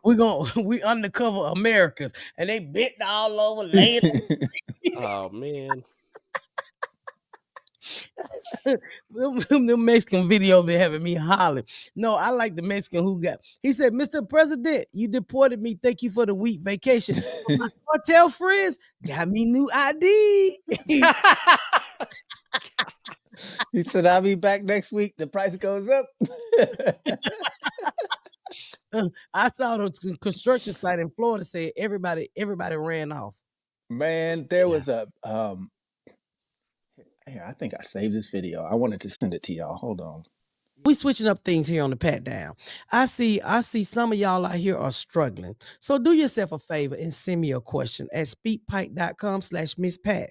Speaker 1: we undercover Americans, and they bent all over, laying.
Speaker 2: Oh man.
Speaker 1: Them Mexican videos been having me hollering. No, I like the Mexican who he said, Mr. President, you deported me. Thank you for the week vacation. My cartel friends got me new ID.
Speaker 3: He said, I'll be back next week. The price goes up.
Speaker 1: I saw the construction site in Florida say everybody ran off.
Speaker 3: Man, there was a here, I think I saved this video. I wanted to send it to y'all. Hold on.
Speaker 1: We switching up things here on the Patdown. I see some of y'all out here are struggling. So do yourself a favor and send me a question at speakpipe.com/Miss Pat.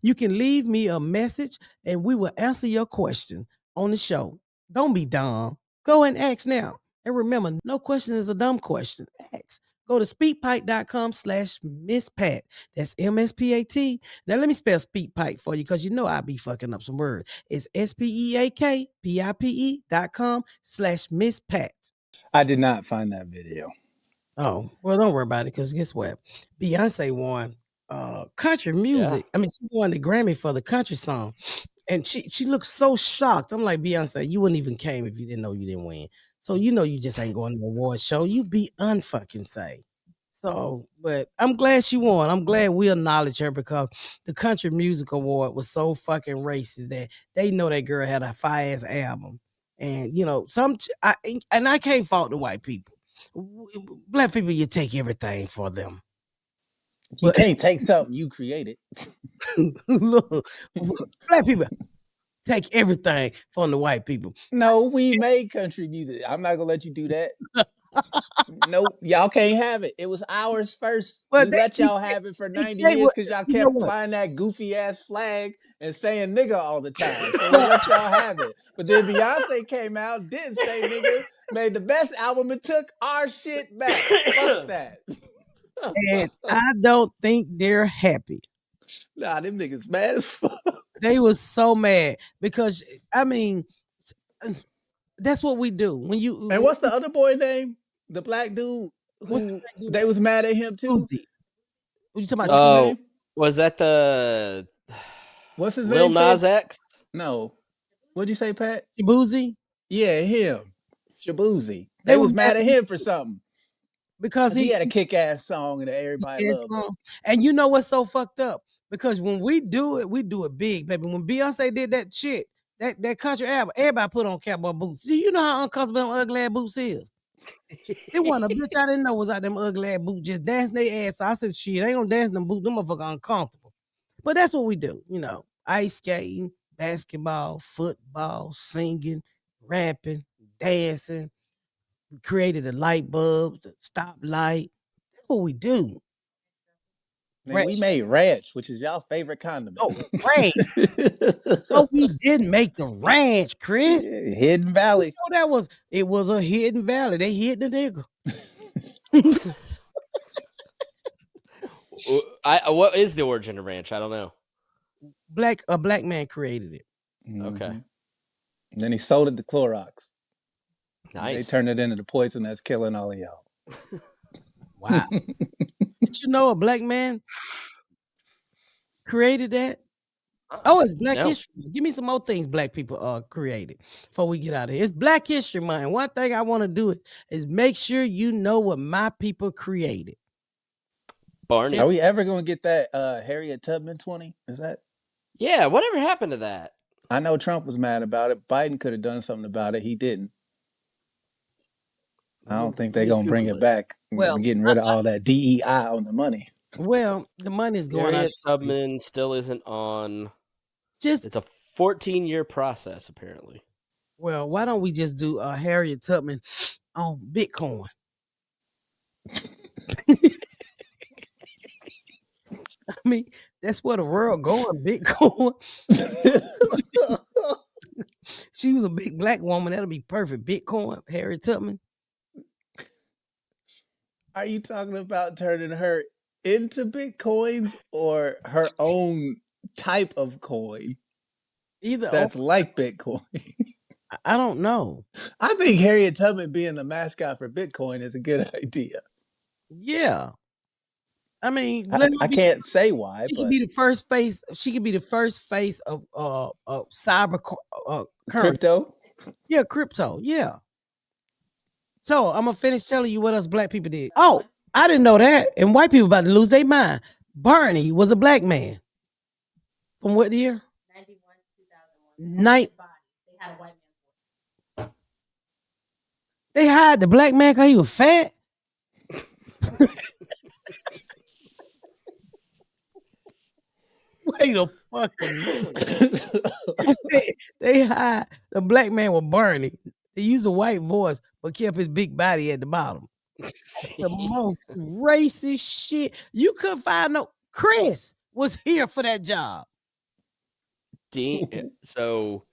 Speaker 1: You can leave me a message and we will answer your question on the show. Don't be dumb. Go and ask now. And remember, no question is a dumb question. Ask. Go to speakpipe.com/Miss Pat. That's MSPAT. Now let me spell speakpipe for you because you know I'll be fucking up some words. It's SPEAKPIPE.com/Miss Pat.
Speaker 3: I did not find that video.
Speaker 1: Oh, well, don't worry about it because guess what? Beyonce won country music. I mean, she won the Grammy for the country song. And she looks so shocked. I'm like, Beyonce, you wouldn't even came if you didn't know you didn't win. So you know you just ain't going to the award show. You be unfucking say. So, but I'm glad she won. I'm glad we acknowledge her because the Country Music Award was so fucking racist that they know that girl had a fire ass album. And you know, I can't fault the white people. Black people, you take everything for them.
Speaker 3: You can't take something you created.
Speaker 1: Look, black people take everything from the white people.
Speaker 3: No, we made country music. I'm not gonna let you do that. Nope, y'all can't have it. It was ours first.
Speaker 1: But
Speaker 3: we let y'all have it for 90 years because y'all kept flying that goofy ass flag and saying nigga all the time. So we let y'all have it. But then Beyonce came out, didn't say nigga, made the best album and took our shit back. Fuck that.
Speaker 1: And I don't think they're happy.
Speaker 3: Nah, them niggas mad as fuck.
Speaker 1: They was so mad because I mean, that's what we do when you.
Speaker 3: And what's the other boy name? The black dude who they was mad at him too.
Speaker 1: Uzi. What you talking about?
Speaker 2: What's his name? Was that the
Speaker 3: what's his
Speaker 2: Lil
Speaker 3: name?
Speaker 2: Nas X?
Speaker 3: No. What'd you say, Pat?
Speaker 1: Shabuzi?
Speaker 3: Yeah, him. Shabuzi. They was mad at him for something.
Speaker 1: Because
Speaker 3: he had a kick-ass song and everybody loved it.
Speaker 1: And you know what's so fucked up? Because when we do it big, baby. When Beyonce did that shit, that country album, everybody put on cowboy boots. Do you know how uncomfortable them ugly ass boots is? It wasn't a bitch I didn't know was out them ugly ass boots just dancing their ass. So I said, shit, they ain't gonna dance in them boots. Them motherfuckers uncomfortable. But that's what we do, you know. Ice skating, basketball, football, singing, rapping, dancing. We created the light bulbs, the stoplight. That's what we do.
Speaker 3: Man, we made ranch, which is y'all favorite condiment.
Speaker 1: Oh, ranch. No, we didn't make the ranch, Chris.
Speaker 3: Yeah, Hidden Valley.
Speaker 1: You know, it was a hidden valley. They hid the nigga.
Speaker 2: What is the origin of ranch? I don't know.
Speaker 1: A black man created it.
Speaker 3: Mm-hmm.
Speaker 2: Okay.
Speaker 3: And then he sold it to Clorox.
Speaker 2: Nice.
Speaker 3: They turned it into the poison that's killing all of y'all.
Speaker 1: Wow. Did you know a black man created that? Oh, it's Black History. Give me some more things black people created before we get out of here. It's Black History Month. One thing I want to do is make sure you know what my people created.
Speaker 2: Barney.
Speaker 3: Are we ever going to get that Harriet Tubman 20? Is that?
Speaker 2: Yeah, whatever happened to that?
Speaker 3: I know Trump was mad about it. Biden could have done something about it. He didn't. I don't think they're going to bring it back. Well, getting rid of all that DEI on the money.
Speaker 1: Well, the money's going
Speaker 2: Harriet Tubman still isn't on. It's a 14-year process, apparently.
Speaker 1: Well, why don't we just do Harriet Tubman on Bitcoin? I mean, that's where the world going, Bitcoin. She was a big black woman. That'll be perfect. Bitcoin, Harriet Tubman.
Speaker 3: Are you talking about turning her into Bitcoins or her own type of coin?
Speaker 1: Either
Speaker 3: that's like Bitcoin.
Speaker 1: I don't know.
Speaker 3: I think Harriet Tubman being the mascot for Bitcoin is a good idea.
Speaker 1: Yeah. I mean,
Speaker 3: I can't say why.
Speaker 1: She could be the first face. She could be the first face of cyber
Speaker 3: crypto.
Speaker 1: Yeah, crypto. Yeah. So I'm gonna finish telling you what us black people did. Oh, I didn't know that. And white people about to lose their mind. Barney was a black man. From what year? 91, 2001. They had a white man. They hired the black man because he was fat. Wait a fucking minute. They hired the black man with Barney. They used a white voice, but kept his big body at the bottom. It's the most racist shit. You couldn't find no. Chris was here for that job.
Speaker 2: So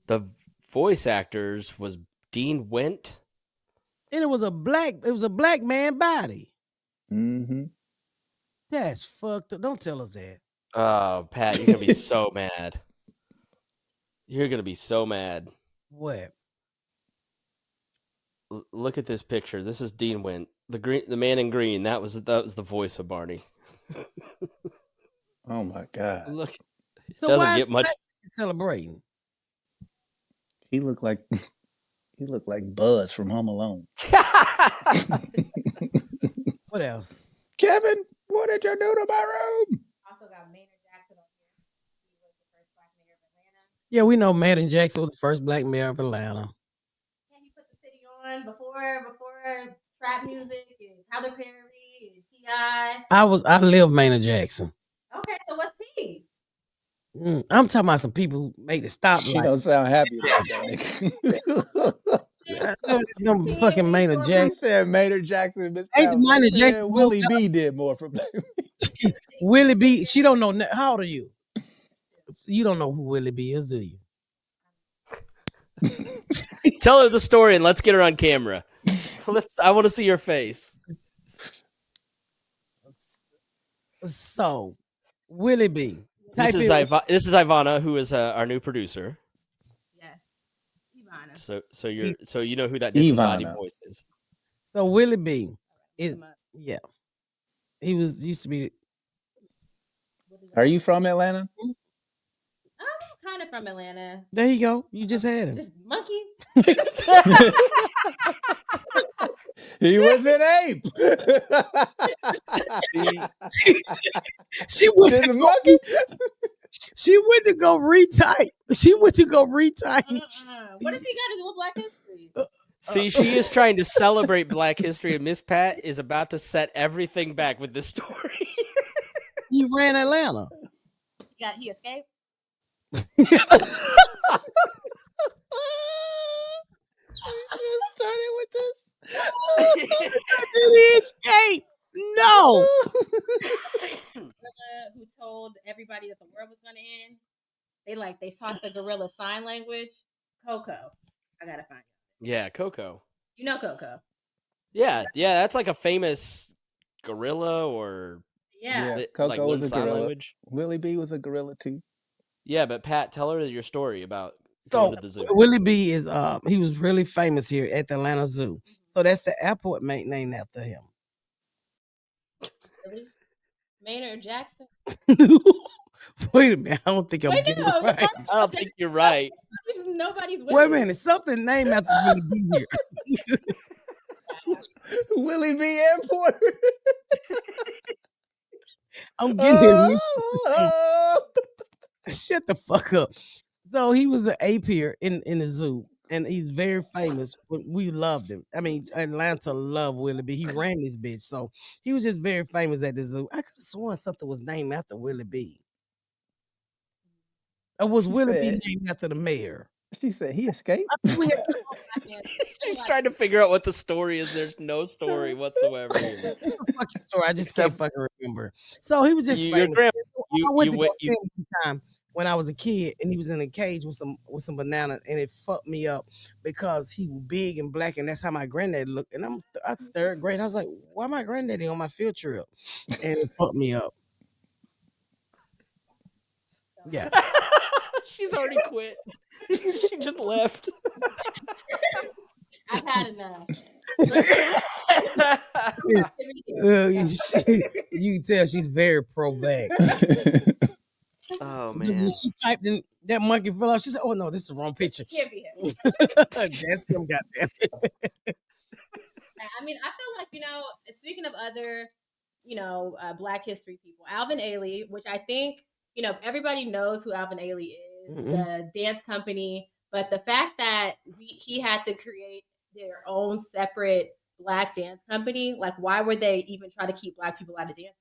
Speaker 2: the voice actors was Dean Went.
Speaker 1: And it was a black man body.
Speaker 3: Mm-hmm.
Speaker 1: That's fucked up. Don't tell us that.
Speaker 2: Oh, Pat, you're gonna be so mad. You're gonna be so mad.
Speaker 1: What?
Speaker 2: Look at this picture. This is Dean Went, the man in green. That was the voice of Barney.
Speaker 3: Oh my God.
Speaker 2: Look, it
Speaker 1: So
Speaker 2: doesn't
Speaker 1: why
Speaker 2: get much.
Speaker 1: celebrating?
Speaker 3: He looked like Buzz from Home Alone.
Speaker 1: What else?
Speaker 3: Kevin, what did you do to my room?
Speaker 5: Also got Maynard Jackson on here. He was the first black mayor of Atlanta.
Speaker 1: Yeah, we know Maynard Jackson was the first black mayor of Atlanta.
Speaker 5: Yeah, he put the city on before trap music and Tyler Perry and T.I.
Speaker 1: I live Maynard Jackson.
Speaker 5: Okay, so what's T?
Speaker 1: I'm talking about some people who made the stop
Speaker 3: She
Speaker 1: light.
Speaker 3: don't sound happy about that nigga.
Speaker 1: Them fucking Maynard
Speaker 3: He
Speaker 1: Jackson.
Speaker 3: said Maynard Jackson. Miss
Speaker 1: Ain't
Speaker 3: Powell was
Speaker 1: Maynard
Speaker 3: like,
Speaker 1: Jackson
Speaker 3: "Man, Willie B did more for black."
Speaker 1: Willie B. She don't know. How old are you? You don't know who Willie B is, do you?
Speaker 2: Tell her the story and let's get her on camera. I want to see your face.
Speaker 1: So, Willie B.
Speaker 2: This is Ivana, who is our new producer.
Speaker 5: Yes, Ivana.
Speaker 2: So you know who that disembodied
Speaker 3: Ivana.
Speaker 2: voice is.
Speaker 1: So Willie B. is he used to be.
Speaker 3: Are you from Atlanta?
Speaker 5: I'm kind of from Atlanta.
Speaker 1: There you go. You just had him.
Speaker 5: This monkey.
Speaker 3: He was an ape.
Speaker 1: She went
Speaker 3: This
Speaker 1: to
Speaker 3: monkey.
Speaker 1: She went to go retype.
Speaker 5: What does he got to do with Black History?
Speaker 2: See, she is trying to celebrate Black History, and Miss Pat is about to set everything back with this story.
Speaker 1: He ran Atlanta.
Speaker 5: He escaped.
Speaker 3: Started with this.
Speaker 1: Did he escape? No.
Speaker 5: Gorilla who told everybody that the world was going to end. They taught the gorilla sign language. Coco. I gotta find it.
Speaker 2: Yeah, Coco.
Speaker 5: You know Coco.
Speaker 2: Yeah, that's like a famous gorilla or
Speaker 5: Yeah.
Speaker 3: Coco
Speaker 2: like
Speaker 3: was a
Speaker 2: sign
Speaker 3: gorilla.
Speaker 2: language.
Speaker 3: Willie B was a gorilla too.
Speaker 2: Yeah, but Pat, tell her your story about
Speaker 1: So
Speaker 2: going to the zoo.
Speaker 1: Willie B is he was really famous here at the Atlanta Zoo. So that's the airport named after him.
Speaker 5: Really? Maynard Jackson.
Speaker 1: Wait a minute, I don't think I'm getting it right.
Speaker 2: I don't think you're right.
Speaker 5: Nobody's with
Speaker 1: Wait a
Speaker 5: me.
Speaker 1: minute, something named after Willie B here.
Speaker 3: Willie B Airport.
Speaker 1: I'm getting it. Shut the fuck up. So he was an ape here in the zoo, and he's very famous. We loved him. I mean, Atlanta loved Willie B. He ran this bitch, so he was just very famous at the zoo. I could have sworn something was named after Willie B. Or was Willie B named after the mayor?
Speaker 3: She said he escaped.
Speaker 2: She's trying to figure out what the story is. There's no story whatsoever.
Speaker 1: It's a fucking story. I just can't fucking remember. So he was just
Speaker 2: Your
Speaker 1: famous.
Speaker 2: grandma.
Speaker 1: So I went to go see him one time when I was a kid, and he was in a cage with some banana, and it fucked me up because he was big and black, and that's how my granddad looked. And I'm third grade. I was like, why my granddaddy on my field trip? And it fucked me up. Yeah.
Speaker 2: She's already quit. She just left.
Speaker 5: I've had enough.
Speaker 1: You can tell she's very pro-black.
Speaker 2: Oh
Speaker 1: Because when
Speaker 2: man.
Speaker 1: she typed in that monkey fell out, she said, "Oh no, this is the wrong picture."
Speaker 5: Can't be him.
Speaker 1: That's him, goddamn.
Speaker 5: I mean, I feel like, speaking of other, Black history people, Alvin Ailey, which I think, everybody knows who Alvin Ailey is, the dance company. But the fact that he had to create their own separate Black dance company, like, why would they even try to keep Black people out of dancing?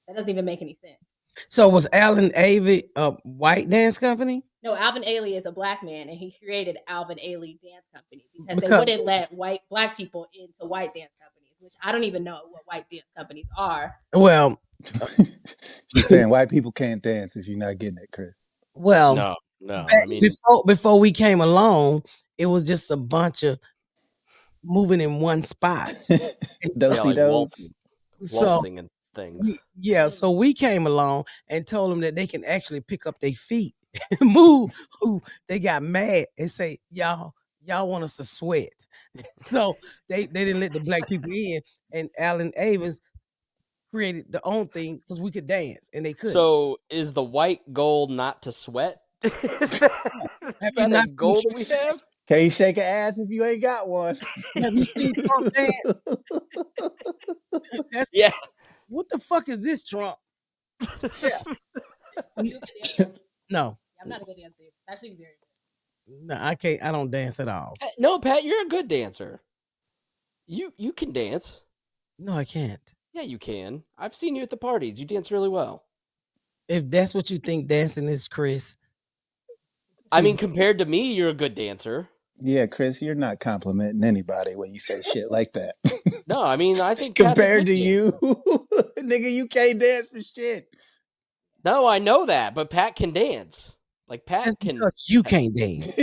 Speaker 5: That doesn't even make any sense.
Speaker 1: So was Alvin Ailey a white dance company?
Speaker 5: No, Alvin Ailey is a Black man, and he created Alvin Ailey Dance Company because they wouldn't let Black people into white dance companies, which I don't even know what white dance companies are.
Speaker 1: Well,
Speaker 3: she's saying white people can't dance if you're not getting it, Chris.
Speaker 2: No. I mean,
Speaker 1: before we came along, it was just a bunch of moving in one spot.
Speaker 3: Those see
Speaker 2: like
Speaker 3: those.
Speaker 1: So
Speaker 2: waltzing and things.
Speaker 1: so we came along and told them that they can actually pick up their feet and move. Who they got mad and say, y'all want us to sweat. So they didn't let the black people in, and Allen Avens created the own thing because we could dance and they couldn't.
Speaker 2: So is the white goal not to sweat? Is that a goal that we have?
Speaker 3: Can you shake an ass if you ain't got one?
Speaker 1: Have you seen Trump dance?
Speaker 2: Yeah.
Speaker 1: What the fuck is this, Trump? No.
Speaker 5: I'm not a good dancer. Actually, very good.
Speaker 1: No, I can't. I don't dance at all.
Speaker 2: No, Pat, you're a good dancer. You can dance.
Speaker 1: No, I can't.
Speaker 2: Yeah, you can. I've seen you at the parties. You dance really well.
Speaker 1: If that's what you think dancing is, Chris.
Speaker 2: I mean, compared to me, you're a good dancer.
Speaker 3: Yeah, Chris, you're not complimenting anybody when you say shit like that.
Speaker 2: No, I mean, I think
Speaker 3: compared to you, nigga, you can't dance for shit.
Speaker 2: No, I know that, but Pat can dance. Like Pat
Speaker 1: That's
Speaker 2: can.
Speaker 1: because you can't dance.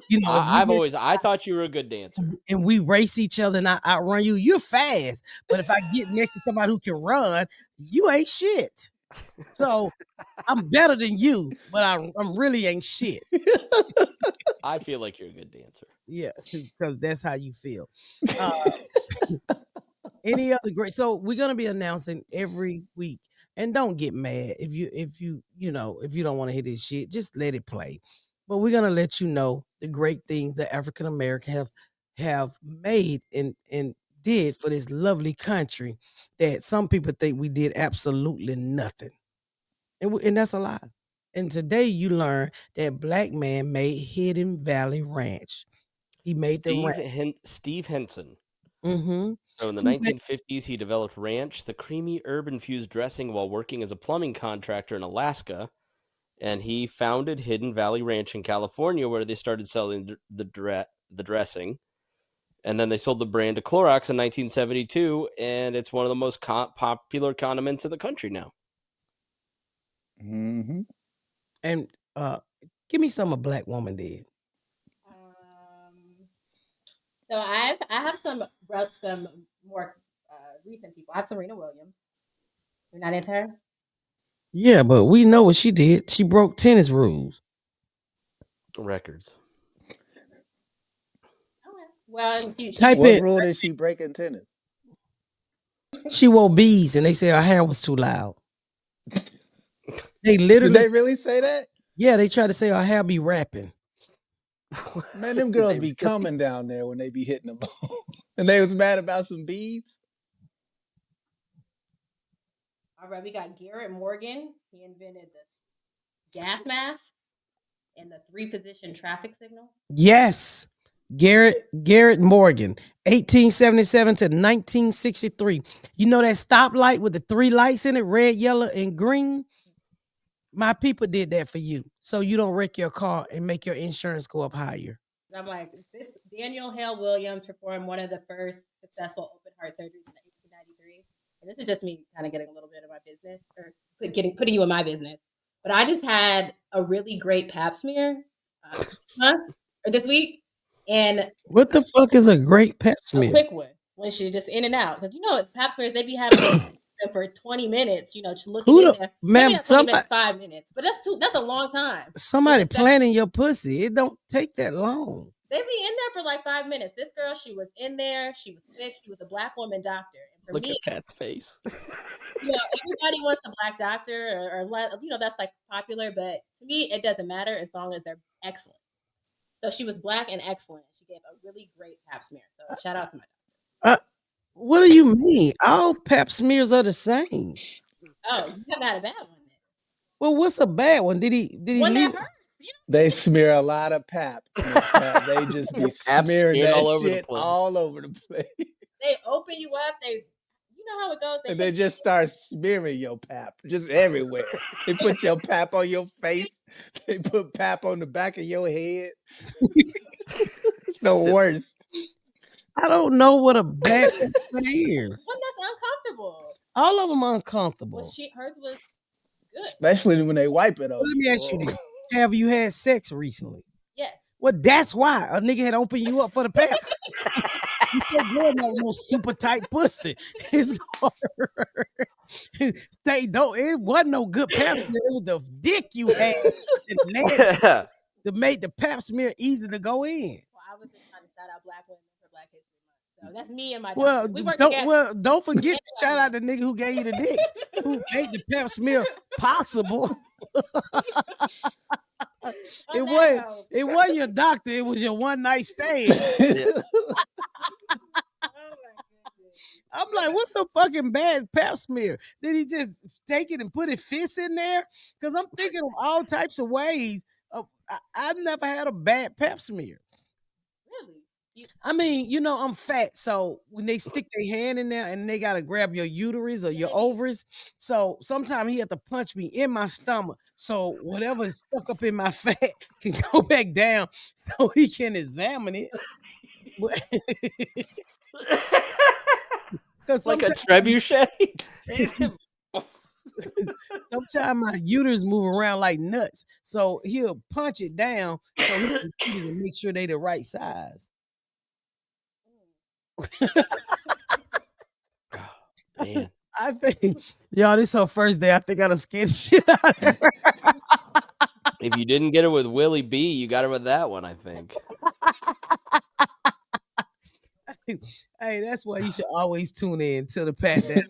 Speaker 1: You know,
Speaker 2: I thought you were a good dancer.
Speaker 1: And we race each other and I outrun you. You're fast, but if I get next to somebody who can run, you ain't shit. So I'm better than you, but I'm really ain't shit.
Speaker 2: I feel like you're a good dancer.
Speaker 1: Yeah, because that's how you feel. Any other great? So we're gonna be announcing every week, and don't get mad if you don't want to hear this shit. Just let it play. But we're gonna let you know the great things that African American have made and did for this lovely country that some people think we did absolutely nothing, and that's a lie. And today you learn that black man made Hidden Valley Ranch. He made
Speaker 2: Steve Henson.
Speaker 1: Mm-hmm.
Speaker 2: So in the 1950s, he developed Ranch, the creamy herb-infused dressing, while working as a plumbing contractor in Alaska. And he founded Hidden Valley Ranch in California, where they started selling the dressing. And then they sold the brand to Clorox in 1972, and it's one of the most popular condiments in the country now.
Speaker 3: Mm-hmm.
Speaker 1: And give me some a black woman did.
Speaker 5: So I have some more recent people. I have Serena Williams. You're not into her?
Speaker 1: Yeah, but we know what she did. She broke tennis rules.
Speaker 2: Records.
Speaker 5: Okay. Well,
Speaker 3: what rule did she break in tennis?
Speaker 1: She wore beads, and they said her hair was too loud. They literally.
Speaker 3: Did they really say that?
Speaker 1: Yeah, they tried to say her hair be rapping.
Speaker 3: Man, them girls be coming down there when they be hitting the ball. And they was mad about some beads.
Speaker 5: All right, we got Garrett Morgan. He invented this gas mask and the 3-position traffic signal.
Speaker 1: Yes. Garrett Morgan, 1877 to 1963. You know that stoplight with the 3 lights in it, red, yellow, and green? My people did that for you, so you don't wreck your car and make your insurance go up higher.
Speaker 5: I'm like, this Daniel Hale Williams performed one of the first successful open heart surgeries in 1893. And this is just me kind of getting a little bit of my business, or putting you in my business. But I just had a really great pap smear this week. And
Speaker 1: what the fuck is a great pap smear?
Speaker 5: A quick one, when she just in and out. Because pap smears, they be having them for 20 minutes, just looking in there.
Speaker 1: Ma'am,
Speaker 5: 20 minutes, 5 minutes. But that's a long time.
Speaker 1: Somebody planting your pussy. It don't take that long.
Speaker 5: They be in there for like 5 minutes. This girl, she was in there. She was quick. She was a black woman doctor. And for
Speaker 2: Look
Speaker 5: me,
Speaker 2: at Pat's face.
Speaker 5: Everybody wants a black doctor, or that's like popular. But to me, it doesn't matter as long as they're excellent. So she was black and excellent. She gave a really great pap smear. So shout out to my doctor.
Speaker 1: What do you mean? All pap smears are the same.
Speaker 5: Oh, you haven't had a bad one then.
Speaker 1: Well, what's a bad one? Did he
Speaker 5: one that hurts?
Speaker 3: They smear a lot of pap. They just be smearing that shit all over the place.
Speaker 5: They open you up. You know how it goes.
Speaker 3: And they just start smearing your pap just everywhere. They put your pap on your face. They put pap on the back of your head. It's the worst.
Speaker 1: I don't know what a bad one is.
Speaker 5: One that's uncomfortable.
Speaker 1: All of them are uncomfortable.
Speaker 5: Well, hers was good.
Speaker 3: Especially when they wipe it over.
Speaker 1: Let me ask you this. Have you had sex recently?
Speaker 5: Yes.
Speaker 1: Well, that's why a nigga had opened you up for the Paps. You can't go in there with no super tight pussy. It's they don't. It wasn't no good Pap smear. It was the dick you had that made the Pap smear easy to go in.
Speaker 5: Well, I was just trying to shout out Black women for Black History Month. So that's me and my
Speaker 1: Well,
Speaker 5: doctor. We work together.
Speaker 1: Don't forget to shout out the nigga who gave you the dick, who made the Pap smear possible. It wasn't your doctor. It was your one night stand. I'm like, what's so fucking bad Pap smear? Did he just take it and put his fist in there? Because I'm thinking of all types of ways. I've never had a bad Pap smear.
Speaker 5: Really?
Speaker 1: I mean, you know, I'm fat, so when they stick their hand in there and they gotta grab your uterus or your ovaries, so sometimes he had to punch me in my stomach, so whatever is stuck up in my fat can go back down, so he can examine it.
Speaker 2: Like a trebuchet.
Speaker 1: Sometimes my uterus move around like nuts, so he'll punch it down so he can make sure they the right size.
Speaker 2: Man.
Speaker 1: I think, y'all, this is our first day. I think I done scared shit out of her.
Speaker 2: If you didn't get it with Willie B, you got it with that one, I think.
Speaker 1: Hey, that's why you should always tune in to the Patdown.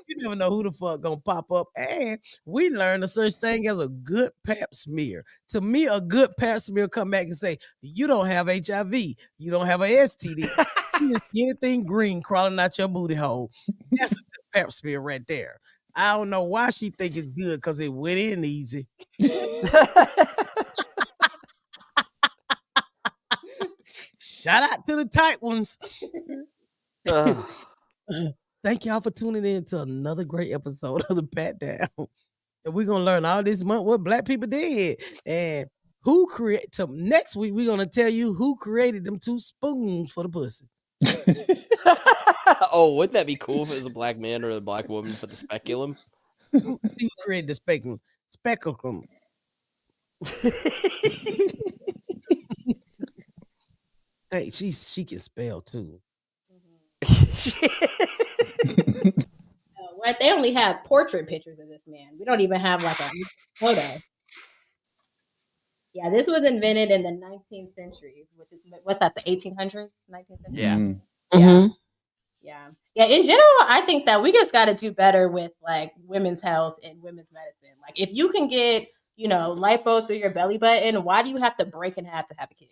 Speaker 1: You never know who the fuck gonna pop up. And we learned a such thing as a good Pap smear. To me, a good Pap smear come back and say, you don't have HIV, you don't have a STD, you just anything green crawling out your booty hole. That's a good Pap smear right there. I don't know why she think it's good because it went in easy. Shout out to the tight ones. Thank y'all for tuning in to another great episode of the Patdown. And we're gonna learn all this month what Black people did and who created. Next week we're gonna tell you who created them 2 spoons for the pussy.
Speaker 2: Oh, wouldn't that be cool if it was a black man or a black woman for the speculum?
Speaker 1: Who created the speculum? Speculum. Hey, she can spell too.
Speaker 5: What? They only have portrait pictures of this man. We don't even have like a photo. Yeah, this was invented in the 19th century, which is what's that, the 1800s, 19th century?
Speaker 2: Yeah.
Speaker 1: Mm-hmm.
Speaker 5: Yeah. In general, I think that we just got to do better with like women's health and women's medicine. Like, if you can get, lipo through your belly button, why do you have to break in half to have a kid?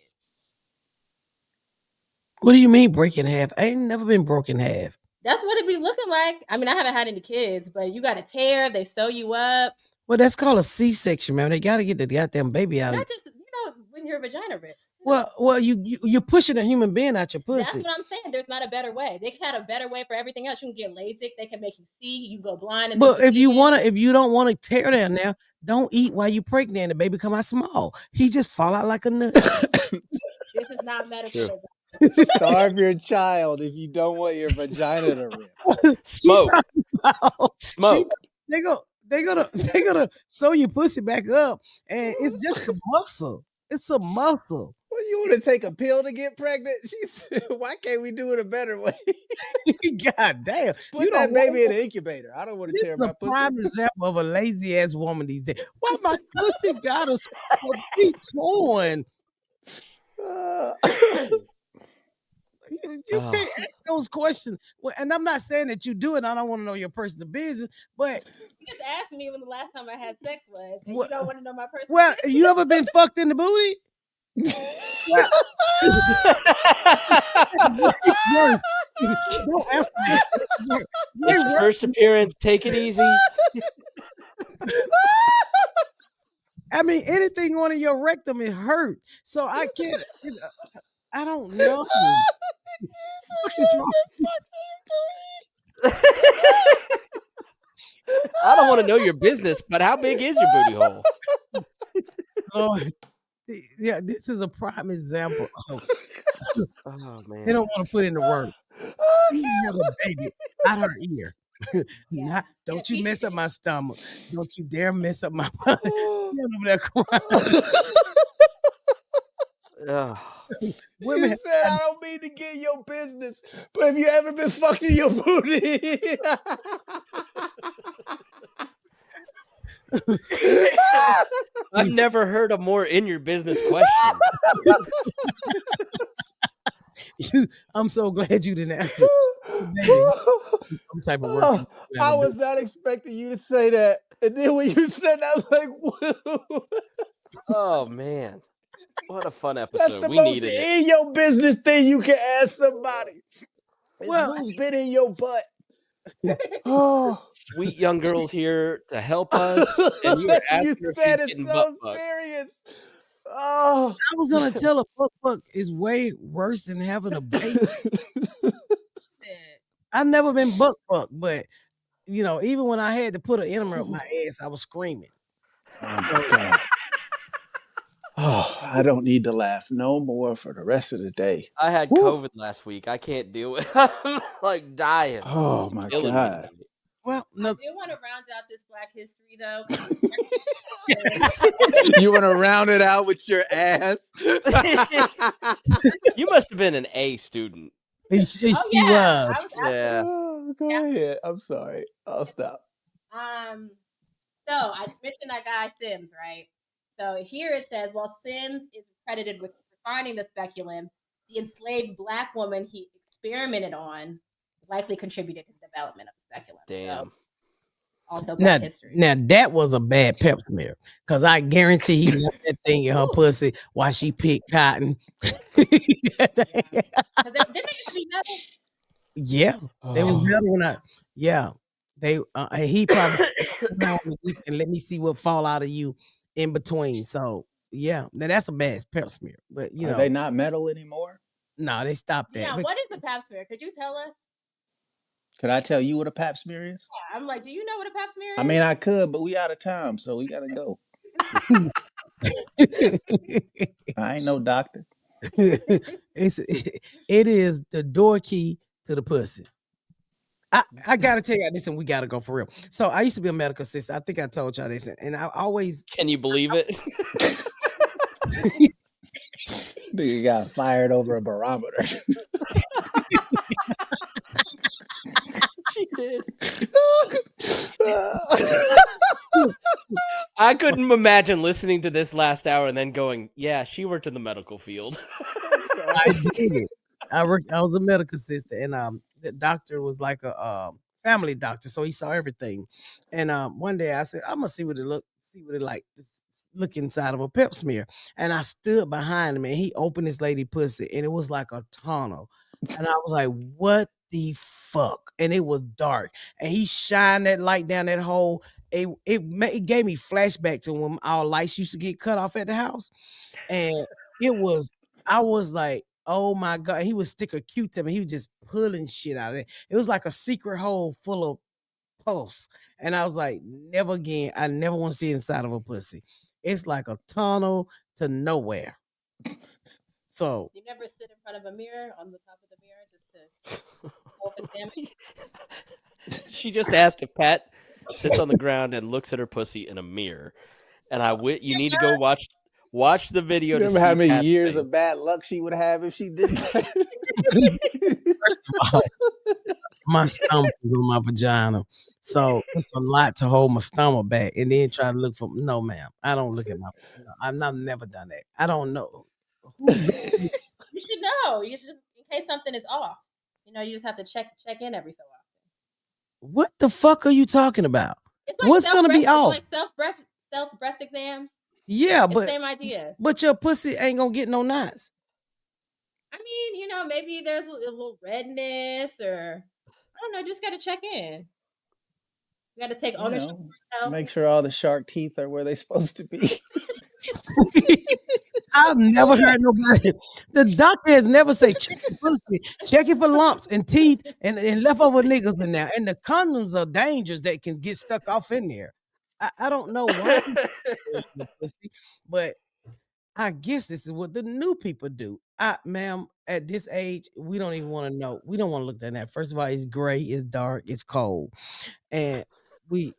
Speaker 1: What do you mean break in half? I ain't never been broken in half.
Speaker 5: That's what it be looking like. I mean, I haven't had any kids, but you got to tear, they sew you up.
Speaker 1: Well, that's called a C-section, man. They got to get the goddamn baby out.
Speaker 5: Not just, when your vagina rips.
Speaker 1: Well, you're pushing a human being out your pussy.
Speaker 5: That's what I'm saying. There's not a better way. They had a better way for everything else. You can get LASIK. They can make you see. You can go blind.
Speaker 1: But if you don't want to tear down now, don't eat while you pregnant and the baby come out small. He just fall out like a nut.
Speaker 5: This is not medical.
Speaker 3: Starve your child if you don't want your vagina to rip.
Speaker 2: Smoke.
Speaker 1: They're gonna sew your pussy back up, and it's just a muscle. It's a muscle.
Speaker 3: Well, you want to take a pill to get pregnant? She said, why can't we do it a better way?
Speaker 1: God damn.
Speaker 3: Put that baby in an incubator. I don't want to tear my pussy.
Speaker 1: This is a prime example of a lazy ass woman these days. Why my pussy gotta be torn? You can't ask those questions. Well, and I'm not saying that you do it. I don't want to know your personal business, but
Speaker 5: you just asked me when the last time I had sex was, and you don't want to know my personal business.
Speaker 1: You ever been fucked in the booty? Don't ask this.
Speaker 2: It's your first appearance. Take it easy.
Speaker 1: I mean, anything on your rectum, it hurt. So I can't. I don't know.
Speaker 2: I don't want to know your business, but how big is your booty hole?
Speaker 1: Lord. Yeah, this is a prime example of.
Speaker 2: Oh man,
Speaker 1: they don't want to put in the work. You have a baby out her ear. Don't you mess up my stomach. Don't you dare mess up my body. Over there crying. Women
Speaker 3: You said I don't mean to get in your business, but have you ever been fucked in your booty?
Speaker 2: I've never heard a more in your business question.
Speaker 1: I'm so glad you didn't answer it. Baby, some type of work.
Speaker 3: I was not expecting you to say that. And then when you said that, I was like, whoa.
Speaker 2: Oh man, what a fun
Speaker 3: That's
Speaker 2: episode.
Speaker 3: the
Speaker 2: We
Speaker 3: most
Speaker 2: needed it.
Speaker 3: in your business thing you can ask somebody.
Speaker 1: Well,
Speaker 3: Who's been in your butt? Oh,
Speaker 2: Sweet young girls here to help us, and you were asking
Speaker 3: you
Speaker 2: her if
Speaker 3: said
Speaker 2: she's
Speaker 3: it
Speaker 2: getting
Speaker 3: so
Speaker 2: butt fucked.
Speaker 3: serious. Oh,
Speaker 1: I was gonna tell a butt fuck is way worse than having a baby. I've never been butt fucked, but you know, even when I had to put an enema up my ass, I was screaming.
Speaker 3: oh my God. Oh, I don't need to laugh no more for the rest of the day.
Speaker 2: I had
Speaker 3: Woo.
Speaker 2: COVID last week. I can't deal with it. I'm like dying.
Speaker 3: Oh my
Speaker 2: Killing me
Speaker 3: God.
Speaker 2: tonight.
Speaker 1: Well,
Speaker 5: I
Speaker 1: no,
Speaker 5: do want to round out this Black History though.
Speaker 3: You want to round it out with your ass?
Speaker 2: You must have been an A student.
Speaker 1: she
Speaker 5: Oh yeah,
Speaker 1: was.
Speaker 5: I was
Speaker 2: Yeah.
Speaker 3: Oh, go ahead. I'm sorry. I'll stop.
Speaker 5: So I mentioned that guy Sims, right? So here it says, while Sims is credited with refining the speculum, the enslaved Black woman he experimented on likely contributed to the development of the speculum.
Speaker 2: Damn.
Speaker 5: So, also Black
Speaker 1: Now,
Speaker 5: history.
Speaker 1: now that was a bad pep smear, because I guarantee he left that thing in her pussy while she picked cotton.
Speaker 5: Didn't they used to be metal?
Speaker 1: Yeah, it was better when yeah, they and he probably said, "Around with this and let me see what fall out of you in between." So yeah, now that's a bad pep smear, but you
Speaker 3: Are
Speaker 1: know,
Speaker 3: they not metal anymore?
Speaker 1: no, they stopped that.
Speaker 5: Yeah,
Speaker 1: But
Speaker 5: what is the pap smear? Could you tell us?
Speaker 3: Could I tell you what a pap smear is?
Speaker 5: Yeah, I'm like, do you know what a pap smear is?
Speaker 3: I mean, I could, but we out of time, so we gotta go. I ain't no doctor.
Speaker 1: it is the door key to the pussy. I gotta tell you this, and we gotta go for real. So I used to be a medical assistant. I think I told y'all this, and I always
Speaker 2: Can you believe it?
Speaker 3: Nigga got fired over a barometer.
Speaker 2: She did. I couldn't imagine listening to this last hour and then going, yeah, she worked in the medical field.
Speaker 1: I did. I was a medical assistant, and the doctor was like a family doctor, so he saw everything. And one day I said, I'm gonna see what it like. Just look inside of a pep smear. And I stood behind him, and he opened this lady pussy, and it was like a tunnel. And I was like, what the fuck? And it was dark. And he shined that light down that hole. It gave me flashback to when our lights used to get cut off at the house. And I was like, oh my God. He would stick a Q-tip and he was just pulling shit out of it. It was like a secret hole full of pulse. And I was like, never again. I never want to see inside of a pussy. It's like a tunnel to nowhere. So
Speaker 5: You never sit in front of a mirror on the top of the mirror just to self-examine?
Speaker 2: She just asked if Pat sits on the ground and looks at her pussy in a mirror. And you need to go watch the video to
Speaker 3: Remember
Speaker 2: see
Speaker 3: how many
Speaker 2: Pat's
Speaker 3: years
Speaker 2: face.
Speaker 3: of bad luck she would have if she did that?
Speaker 1: my stomach is on my vagina. So it's a lot to hold my stomach back and then try to look for no, ma'am. I don't look at I've never done that. I don't know.
Speaker 5: You should know. You should, in case something is off. You know, you just have to check in every so often.
Speaker 1: What the fuck are you talking about?
Speaker 5: It's like
Speaker 1: What's gonna be off?
Speaker 5: Like self breast exams.
Speaker 1: Yeah,
Speaker 5: It's
Speaker 1: but
Speaker 5: same idea.
Speaker 1: But your pussy ain't gonna get no knots.
Speaker 5: I mean, you know, maybe there's a little redness or I don't know. Just got to check in. You got to take ownership.
Speaker 3: Make sure all the shark teeth are where they're supposed to be.
Speaker 1: I've never heard nobody. The doctor has never said check your pussy, check it for lumps and teeth and leftover niggas in there. And the condoms are dangerous that can get stuck off in there. I don't know why, but I guess this is what the new people do. Ma'am, at this age, we don't even want to know. We don't want to look at that. First of all, it's gray, it's dark, it's cold, and we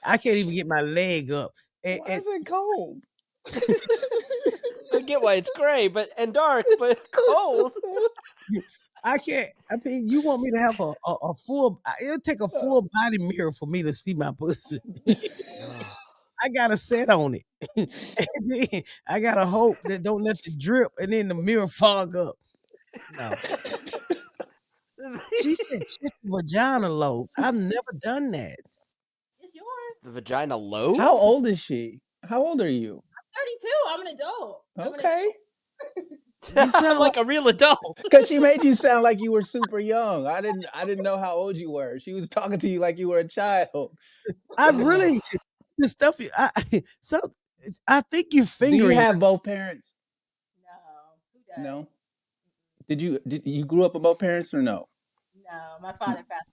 Speaker 1: I can't even get my leg up.
Speaker 3: Why is it cold?
Speaker 2: I get why it's gray, and dark, but cold.
Speaker 1: I can't. I mean, you want me to have a full? It'll take a full body mirror for me to see my pussy. I gotta set on it. And then I gotta hope that don't let the drip, and then the mirror fog up. No. She said check the vagina lobes. I've never done that.
Speaker 5: It's yours.
Speaker 2: The vagina lobes?
Speaker 3: How old is she? How old are you?
Speaker 5: I'm 32. I'm an adult.
Speaker 3: Okay.
Speaker 2: You sound like a real adult.
Speaker 3: Because she made you sound like you were super young. I didn't know how old you were. She was talking to you like you were a child.
Speaker 1: I really the stuff. So I think you're
Speaker 3: Do
Speaker 1: fingering.
Speaker 3: you have both parents?
Speaker 5: No. Who does?
Speaker 3: No. Did you grew up with both parents or no?
Speaker 5: No. My father passed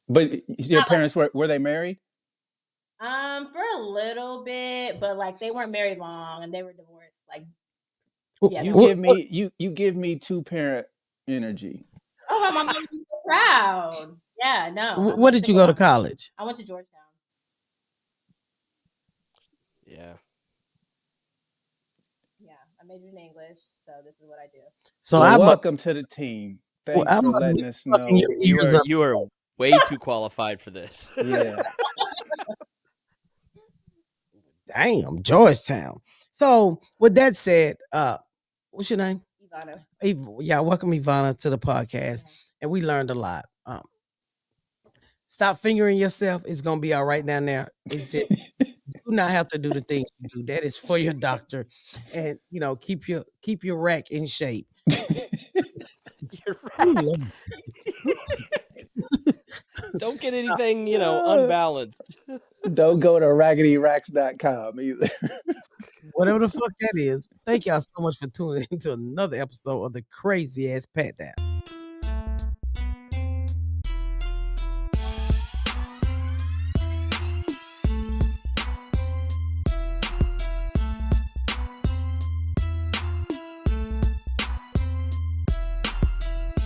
Speaker 5: away.
Speaker 3: But your parents were they married?
Speaker 5: For a little bit, but like they weren't married long and they were divorced. Like, yeah.
Speaker 3: You give me 2-parent energy.
Speaker 5: Oh, my mom was so proud. Yeah, no.
Speaker 1: Where did you go to college?
Speaker 5: I went to Georgetown.
Speaker 2: Yeah.
Speaker 5: Yeah, I majored in English, so this is what I do.
Speaker 1: So
Speaker 3: welcome to the team. Thanks for
Speaker 1: must
Speaker 3: letting
Speaker 1: be
Speaker 3: us know.
Speaker 1: fucking your ears up.
Speaker 2: You are way too qualified for this.
Speaker 3: Yeah.
Speaker 1: Damn, Georgetown. So with that said, what's your name?
Speaker 5: Ivana.
Speaker 1: Yeah, welcome Ivana to the podcast, and we learned a lot. Stop fingering yourself. It's gonna be all right down there. It's just, you do not have to do the things you do. That is for your doctor, and keep your rack in shape.
Speaker 2: You're right. Don't get anything, unbalanced.
Speaker 3: Don't go to raggeddyracks.com either.
Speaker 1: Whatever the fuck that is. Thank y'all so much for tuning into another episode of the crazy ass Patdown.